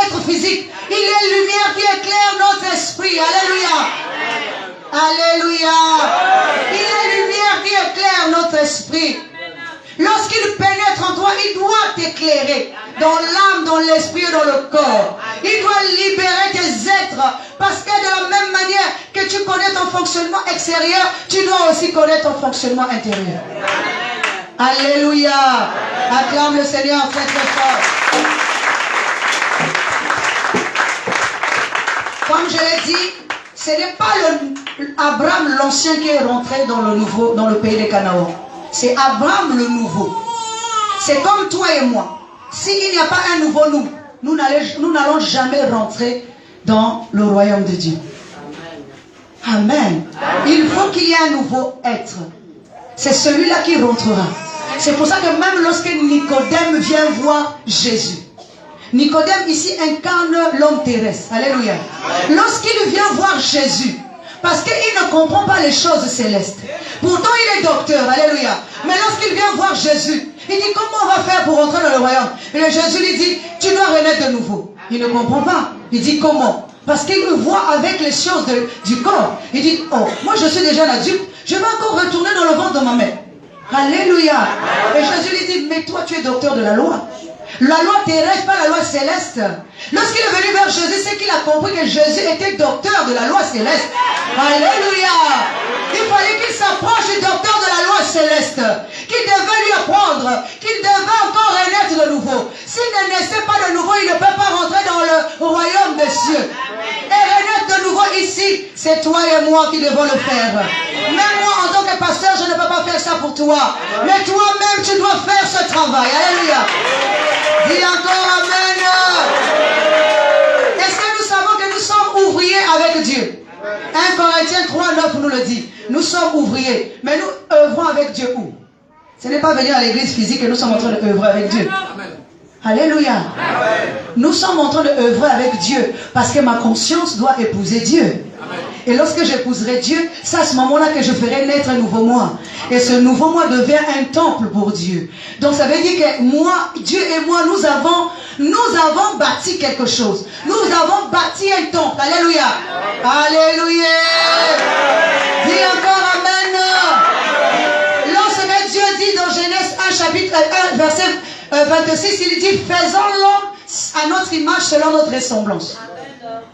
être physique. Il est une lumière qui éclaire notre esprit. Alléluia. Alléluia. Il est une lumière qui éclaire notre esprit. Lorsqu'il pénètre en toi, il doit t'éclairer dans l'âme, dans l'esprit et dans le corps. Il doit libérer tes êtres. Parce que de la même manière que tu connais ton fonctionnement extérieur, tu dois aussi connaître ton fonctionnement intérieur. Alléluia. Acclame le Seigneur très très fort. Comme je l'ai dit, ce n'est pas Abraham l'ancien qui est rentré dans le pays des Canaan. C'est Abraham le nouveau. C'est comme toi et moi. S'il n'y a pas un nouveau nous n'allons jamais rentrer dans le royaume de Dieu. Amen. Il faut qu'il y ait un nouveau être. C'est celui-là qui rentrera. C'est pour ça que même lorsque Nicodème vient voir Jésus, Nicodème ici incarne l'homme terrestre. Alléluia. Lorsqu'il vient voir Jésus, parce qu'il ne comprend pas les choses célestes. Pourtant il est docteur. Alléluia. Mais lorsqu'il vient voir Jésus, Il dit, comment on va faire pour rentrer dans le royaume? Et le Jésus lui dit, tu dois renaître de nouveau. Il ne comprend pas. Il dit, comment? Parce qu'il le voit avec les choses du corps. Il dit, oh, moi je suis déjà un adulte, je vais encore retourner dans le ventre de ma mère. Alléluia. Et Jésus lui dit, mais toi tu es docteur de la loi. La loi terrestre, pas la loi céleste. Lorsqu'il est venu vers Jésus, c'est qu'il a compris que Jésus était docteur de la loi céleste. Alléluia. Il fallait qu'il s'approche du docteur de la loi céleste, qu'il devait lui apprendre, qu'il devait encore renaître de nouveau. S'il ne naissait pas de nouveau, il ne peut pas rentrer dans le royaume des cieux. Et renaître de nouveau ici, c'est toi et moi qui devons le faire. Même moi, en tant que pasteur, je ne peux pas faire ça pour toi. Mais toi-même, tu dois faire ce travail. Alléluia. Dis encore Amen. Est-ce que nous savons que nous sommes ouvriers avec Dieu? 1 Corinthiens 3:9 nous le dit. Nous sommes ouvriers. Mais nous œuvrons avec Dieu où? Ce n'est pas venir à l'église physique que nous sommes en train d'œuvrer avec Dieu. Alléluia. Nous sommes en train d'œuvrer avec Dieu parce que ma conscience doit épouser Dieu. Et lorsque j'épouserai Dieu, c'est à ce moment-là que je ferai naître un nouveau moi. Et ce nouveau moi devient un temple pour Dieu. Donc ça veut dire que moi, Dieu et moi, nous avons bâti quelque chose. Nous avons bâti un temple. Alléluia. Alléluia. Dis encore Amen. Lorsque Dieu dit dans Genèse 1, chapitre 1, verset 26, il dit, faisons l'homme à notre image selon notre ressemblance.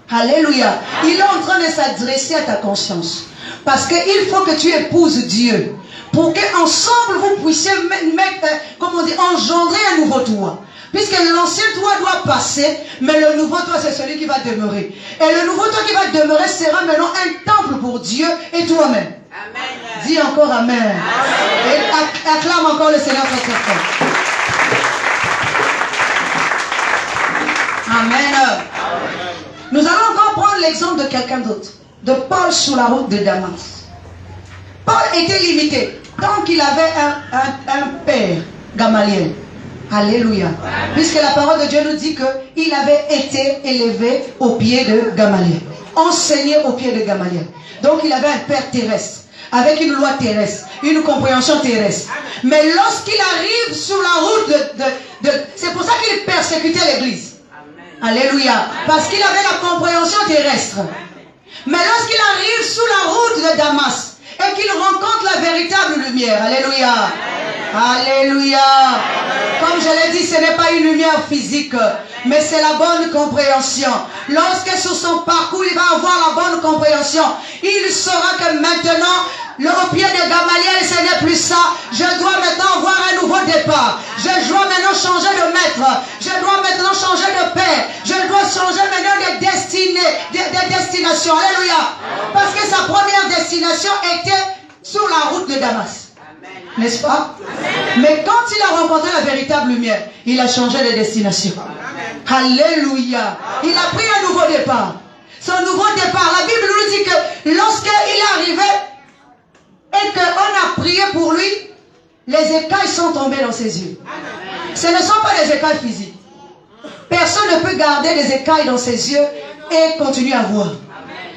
Alléluia. Il est en train de s'adresser à ta conscience. Parce qu'il faut que tu épouses Dieu. Pour qu'ensemble vous puissiez engendrer un nouveau toi. Puisque l'ancien toi doit passer, mais le nouveau toi c'est celui qui va demeurer. Et le nouveau toi qui va demeurer sera maintenant un temple pour Dieu et toi-même. Amen. Dis encore Amen. Amen. Et acclame encore le Seigneur très très fort. Amen. Nous allons encore prendre l'exemple de quelqu'un d'autre. De Paul sur la route de Damas. Paul était limité. Tant qu'il avait un père, Gamaliel. Alléluia. Puisque la parole de Dieu nous dit qu'il avait été élevé au pied de Gamaliel. Enseigné au pied de Gamaliel. Donc il avait un père terrestre. Avec une loi terrestre. Une compréhension terrestre. Mais lorsqu'il arrive sur la route c'est pour ça qu'il persécutait l'église. Alléluia. Parce qu'il avait la compréhension terrestre. Mais lorsqu'il arrive sous la route de Damas et qu'il rencontre la véritable lumière. Alléluia. Alléluia. Comme je l'ai dit, ce n'est pas une lumière physique, mais c'est la bonne compréhension. Lorsque sur son parcours, il va avoir la bonne compréhension, il saura que maintenant, au pied de Gamaliel, ce n'est plus ça. Je dois maintenant avoir un nouveau départ. Je dois maintenant changer de maître. Je dois maintenant changer de père. Je dois changer maintenant de destination. Alléluia. Parce que sa première destination était sur la route de Damas. N'est-ce pas? Mais quand il a rencontré la véritable lumière, il a changé de destination. Alléluia. Il a pris un nouveau départ. Son nouveau départ, la Bible nous dit que lorsqu'il est arrivé et qu'on a prié pour lui, les écailles sont tombées dans ses yeux. Ce ne sont pas des écailles physiques. Personne ne peut garder des écailles dans ses yeux et continuer à voir.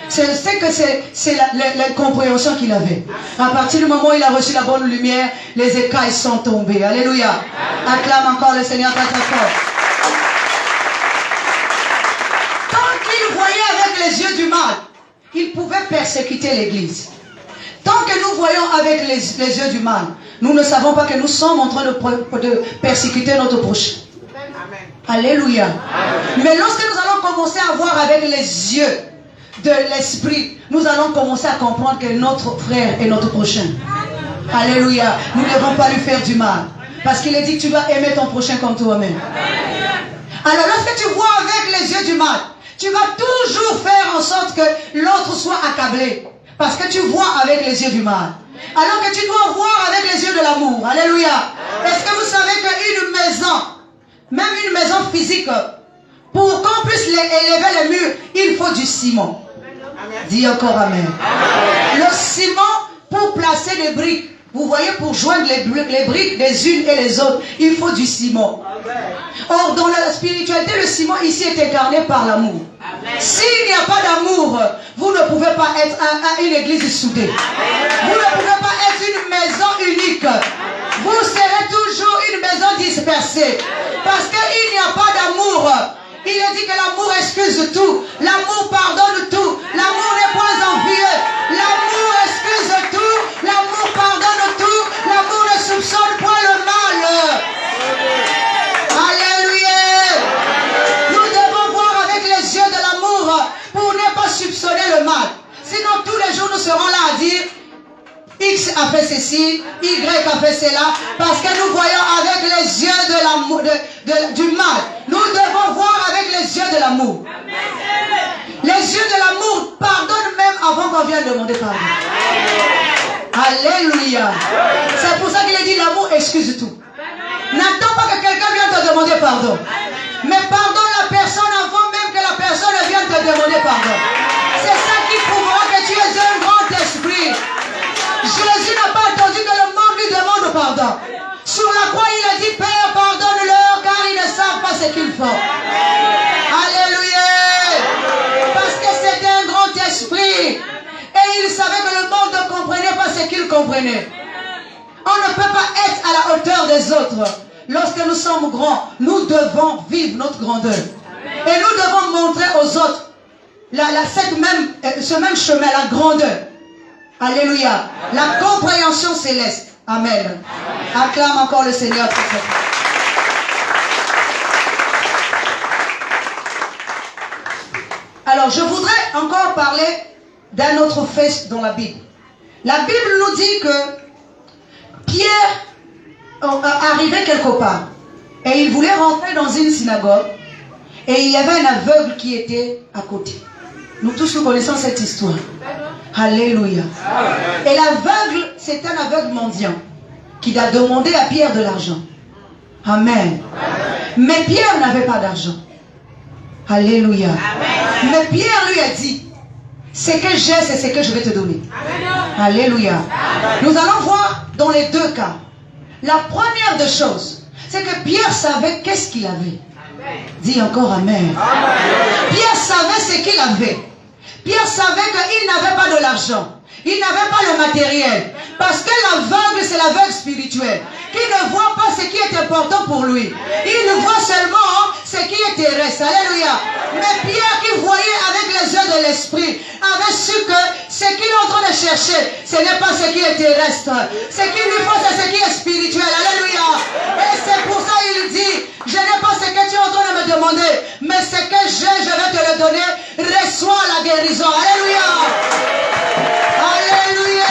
C'est la compréhension qu'il avait. À partir du moment où il a reçu la bonne lumière, les écailles sont tombées. Alléluia. Acclame encore le Seigneur très très fort. Tant qu'il voyait avec les yeux du mal, il pouvait persécuter l'église. Tant que nous voyons avec les yeux du mal, nous ne savons pas que nous sommes en train de persécuter notre prochain. Alléluia. Mais lorsque nous allons commencer à voir avec les yeux de l'esprit, nous allons commencer à comprendre que notre frère est notre prochain. Alléluia. Nous ne devons pas lui faire du mal. Parce qu'il est dit que tu dois aimer ton prochain comme toi-même. Alors lorsque tu vois avec les yeux du mal, tu vas toujours faire en sorte que l'autre soit accablé. Parce que tu vois avec les yeux du mal. Alors que tu dois voir avec les yeux de l'amour. Alléluia. Est-ce que vous savez qu'une maison, même une maison physique, pour qu'on puisse élever les murs, il faut du ciment. Dis encore Amen. Le ciment, pour placer les briques, vous voyez, pour joindre les briques les unes et les autres, il faut du ciment. Or, dans la spiritualité, le ciment ici est incarné par l'amour. S'il n'y a pas d'amour, vous ne pouvez pas être une église soudée. Vous ne pouvez pas être une maison unique. Vous serez toujours une maison dispersée. Parce qu'il n'y a pas d'amour. Il est dit que l'amour excuse tout. L'amour pardonne tout. L'amour n'est point envieux. L'amour excuse tout. L'amour pardonne tout. L'amour ne soupçonne point le mal. Alléluia. Nous devons voir avec les yeux de l'amour pour ne pas soupçonner le mal. Sinon tous les jours nous serons là à dire X a fait ceci, Y a fait cela, parce que nous voyons avec les yeux de l'amour, du mal. Nous devons voir avec les yeux de l'amour. Les yeux de l'amour pardonnent même avant qu'on vienne demander pardon. Alléluia. C'est pour ça qu'il a dit l'amour excuse tout. N'attends pas que quelqu'un vienne te demander pardon. Mais pardonne la personne avant même que la personne vienne te demander pardon. C'est ça qui prouvera que tu es un grand esprit. Jésus n'a pas attendu que le monde lui demande pardon. Sur la croix, il a dit, Père, pardonne-leur car ils ne savent pas ce qu'ils font. Alléluia. Parce que c'était un grand esprit. Et il savait que le monde ne comprenait pas ce qu'il comprenait. On ne peut pas être à la hauteur des autres. Lorsque nous sommes grands, nous devons vivre notre grandeur. Et nous devons montrer aux autres ce même chemin, la grandeur. Alléluia. La compréhension céleste. Amen. Acclame encore le Seigneur pour cette. Alors, je voudrais encore parler d'un autre fait dans la Bible. La Bible nous dit que Pierre arrivait quelque part et il voulait rentrer dans une synagogue et il y avait un aveugle qui était à côté. Nous tous nous connaissons cette histoire. Alléluia. Et l'aveugle, c'est un aveugle mendiant qui a demandé à Pierre de l'argent. Amen. Mais Pierre n'avait pas d'argent. Alléluia. Mais Pierre lui a dit, ce que j'ai, c'est ce que je vais te donner. Alléluia. Nous allons voir dans les deux cas. La première des choses, c'est que Pierre savait qu'est-ce qu'il avait. Dis encore Amen. Pierre savait ce qu'il avait. Pierre savait qu'il n'avait pas de l'argent. Il n'avait pas le matériel. Parce que l'aveugle, c'est l'aveugle spirituel. Qui ne voit pas ce qui est important pour lui. Il voit seulement ce qui est terrestre. Alléluia. Mais Pierre qui voyait avec les yeux de l'esprit, avait su que ce qu'il est en train de chercher, ce n'est pas ce qui est terrestre. Ce qu'il lui faut, c'est ce qui est spirituel. Alléluia. Et c'est pour ça qu'il dit, je n'ai pas ce que tu es en train de me demander, mais ce que j'ai, je vais te le donner. Reçois la guérison. Alléluia. Alléluia.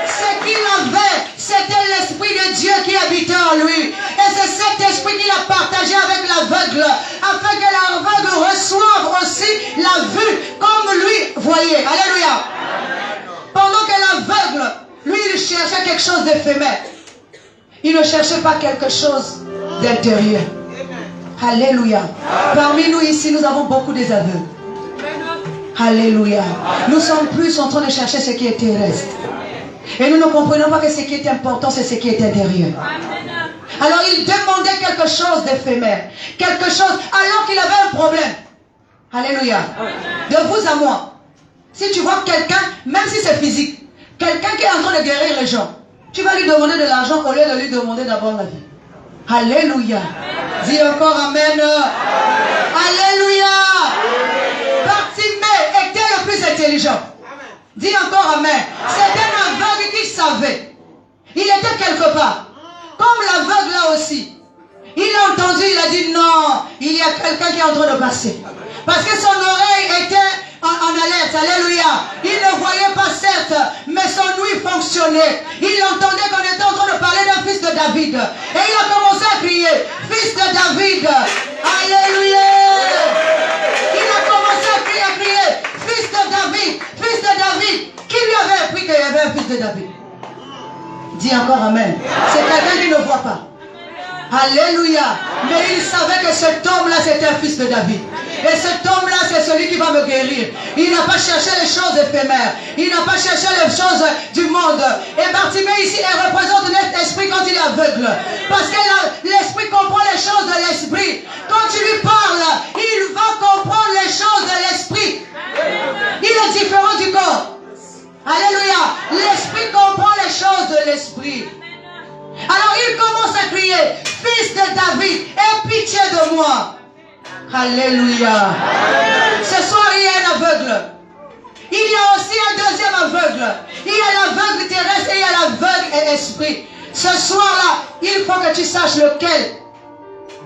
Ce qu'il avait, c'était l'Esprit de Dieu qui habitait en lui. Et c'est cet esprit qu'il a partagé avec l'aveugle, afin que l'aveugle reçoive aussi la vue comme lui voyait. Alléluia. Pendant que l'aveugle, lui, il cherchait quelque chose d'éphémère. Il ne cherchait pas quelque chose d'intérieur. Alléluia. Parmi nous ici, nous avons beaucoup des aveugles. Alléluia. Nous sommes plus en train de chercher ce qui est terrestre. Et nous ne comprenons pas que ce qui est important, c'est ce qui est intérieur. Alors il demandait quelque chose d'éphémère. Quelque chose, alors qu'il avait un problème. Alléluia. De vous à moi. Si tu vois quelqu'un, même si c'est physique, quelqu'un qui est en train de guérir les gens, tu vas lui demander de l'argent au lieu de lui demander d'abord la vie. Alléluia. Dis encore Amen. Alléluia. Bartimée était le plus intelligent. Dis encore Amen. C'était un aveugle qui savait. Il était quelque part. Comme l'aveugle là aussi. Il a entendu, il a dit non, il y a quelqu'un qui est en train de passer. Parce que son oreille était en alerte. Alléluia. Il ne voyait pas certes, mais son ouïe fonctionnait. Il entendait qu'on était en train de parler d'un fils de David. Et il a commencé à crier, fils de David. Alléluia. Il a commencé à crier, fils de David, fils de David. Qui lui avait appris qu'il y avait un fils de David? Dis encore Amen. C'est quelqu'un qui ne voit pas. Alléluia. Mais il savait que cet homme-là, c'était un fils de David. Et cet homme-là, c'est celui qui va me guérir. Il n'a pas cherché les choses éphémères. Il n'a pas cherché les choses du monde. Et Bartimée ici, elle représente notre esprit quand il est aveugle. Parce que l'esprit comprend les choses de l'esprit. Quand tu lui parles, il va comprendre les choses de l'esprit. Il est différent du corps. Alléluia. L'esprit comprend les choses de l'esprit. Alors il commence à crier. crier, Fils de David, aie pitié de moi. Alléluia. Ce soir, il y a un aveugle. Il y a aussi un deuxième aveugle. Il y a l'aveugle terrestre et il y a l'aveugle esprit. Ce soir-là, il faut que tu saches lequel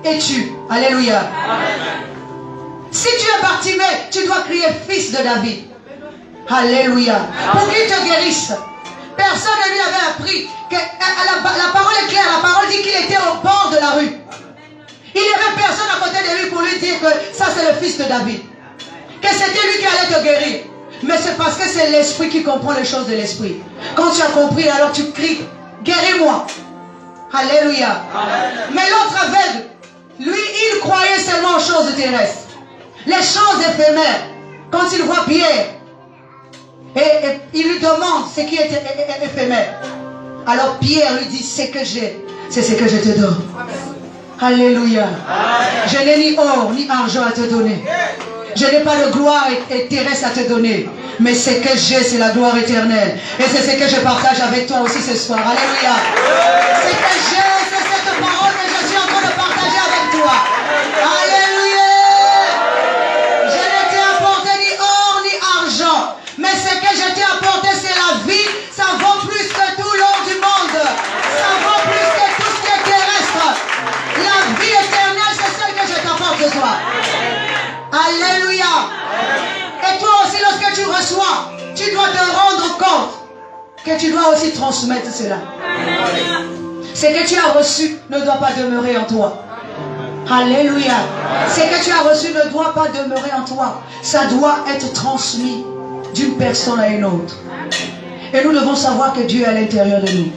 es-tu. Alléluia. Si tu es Bartimée, tu dois crier Fils de David. Alléluia. Pour qu'il te guérisse. Personne ne lui avait appris que la parole est claire. La parole dit qu'il était au bord de la rue. Il n'y avait personne à côté de lui pour lui dire que ça c'est le Fils de David. Que c'était lui qui allait te guérir. Mais c'est parce que c'est l'esprit qui comprend les choses de l'esprit. Quand tu as compris, alors tu cries, guéris-moi. Alléluia. Mais l'autre aveugle, lui, il croyait seulement aux choses terrestres. Les choses éphémères. Quand il voit Pierre, et il lui demande ce qui est éphémère. Alors Pierre lui dit, ce que j'ai, c'est ce que je te donne. Alléluia. Je n'ai ni or ni argent à te donner. Je n'ai pas de gloire terrestre à te donner. Mais ce que j'ai, c'est la gloire éternelle. Et c'est ce que je partage avec toi aussi ce soir. Alléluia. Ce que j'ai, c'est cette parole que je suis en train de partager avec toi. Alléluia. Je ne t'ai apporté ni or ni argent. Mais ce que je t'ai apporté, c'est la vie. Ça vaut plus que tout l'or du monde. Ça vaut plus que tout ce qui est terrestre. La vie éternelle, c'est celle que je t'apporte ce soir. Alléluia. Et toi aussi, lorsque tu reçois, tu dois te rendre compte que tu dois aussi transmettre cela. Ce que tu as reçu ne doit pas demeurer en toi. Alléluia. Ce que tu as reçu ne doit pas demeurer en toi. Ça doit être transmis d'une personne à une autre. Et nous devons savoir que Dieu est à l'intérieur de nous.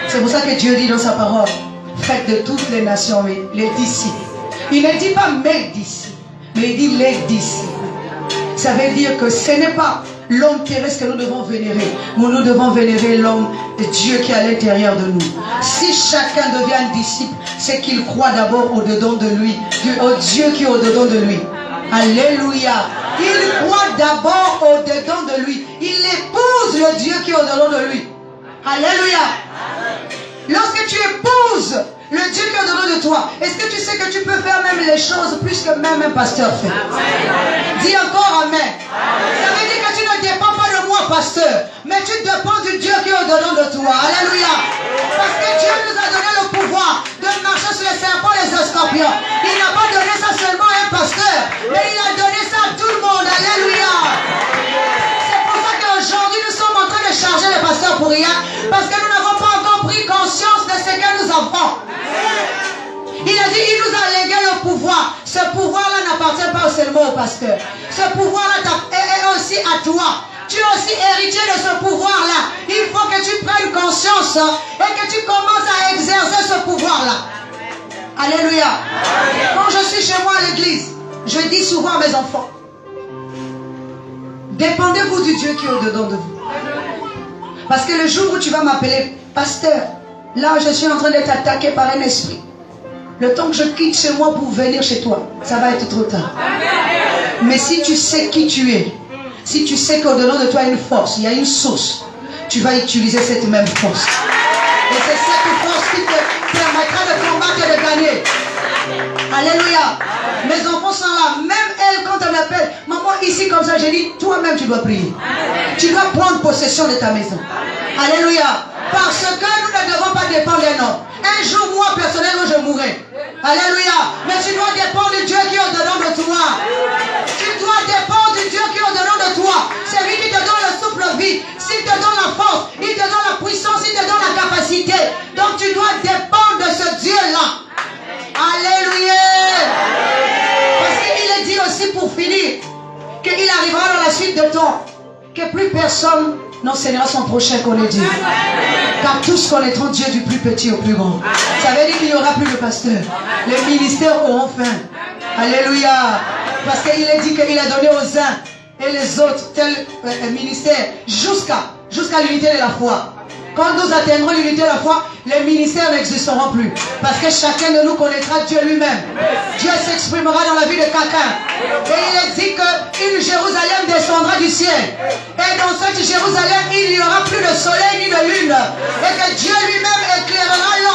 C'est pour ça que Dieu dit dans sa parole, faites de toutes les nations les disciples. Il ne dit pas mes disciples, mais il dit les disciples. Ça veut dire que ce n'est pas l'homme terrestre que nous devons vénérer, mais nous devons vénérer l'homme de Dieu qui est à l'intérieur de nous. Si chacun devient un disciple, c'est qu'il croit d'abord au-dedans de lui, au Dieu qui est au-dedans de lui. Alléluia. Il croit d'abord au-dedans de lui. Il épouse le Dieu qui est au-dedans de lui. Alléluia. Lorsque tu épouses le Dieu qui est au-dedans de toi, est-ce que tu sais que tu peux faire même les choses plus que même un pasteur fait? Dis encore Amen. Ça veut dire que tu ne dépends pas de moi, pasteur, mais tu dépends du Dieu qui est au-dedans de toi. Alléluia. Parce que Dieu nous a donné le pouvoir de marcher sur les serpents et les scorpions. Il n'a pas donné ça seulement à un pasteur, mais il a donné ça à tout le monde. Alléluia. C'est pour ça qu'aujourd'hui nous sommes en train de charger les pasteurs pour rien, parce que nous n'avons pas encore pris conscience de ce que nous avons. Il a dit, il nous a légué le pouvoir. Ce pouvoir-là n'appartient pas seulement au pasteur. Ce pouvoir-là est aussi à toi. Tu es aussi héritier de ce pouvoir-là. Il faut que tu prennes conscience et que tu commences à exercer ce pouvoir-là. Alléluia. Quand je suis chez moi à l'église, je dis souvent à mes enfants, dépendez-vous du Dieu qui est au-dedans de vous. Parce que le jour où tu vas m'appeler pasteur, là je suis en train d'être attaqué par un esprit. Le temps que je quitte chez moi pour venir chez toi, ça va être trop tard. Mais si tu sais qui tu es, si tu sais qu'au-delà de toi il y a une force, il y a une source, tu vas utiliser cette même force. Et c'est cette force qui te permettra de combattre et de gagner. Alléluia. Mes enfants sont là. Même elle, quand elle m'appelle, maman, ici comme ça, j'ai dit, toi-même tu dois prier. Tu dois prendre possession de ta maison. Alléluia. Parce que nous ne devons pas dépendre d'un homme. Un jour, moi, personnellement, je mourrai. Alléluia. Mais tu dois dépendre du Dieu qui est au-dedans de toi. Tu dois dépendre du Dieu qui est au-dedans de toi. C'est lui qui te donne le souffle vie. S'il te donne la force, il te donne la puissance, il te donne la capacité. Donc tu dois dépendre de ce Dieu-là. Alléluia. Parce qu'il est dit aussi pour finir qu'il arrivera dans la suite de temps que plus personne n'enseignera son prochain connaît Dieu. Car tous connaîtront Dieu du plus petit au plus grand. Ça veut dire qu'il n'y aura plus de pasteurs. Les ministères auront fin. Alléluia. Parce qu'il est dit qu'il a donné aux uns et les autres tel ministère jusqu'à l'unité de la foi. Quand nous atteindrons l'unité de la foi, les ministères n'existeront plus. Parce que chacun de nous connaîtra Dieu lui-même. Dieu s'exprimera dans la vie de quelqu'un. Et il est dit qu'une Jérusalem descendra du ciel. Et dans cette Jérusalem, il n'y aura plus de soleil ni de lune. Et que Dieu lui-même éclairera l'homme.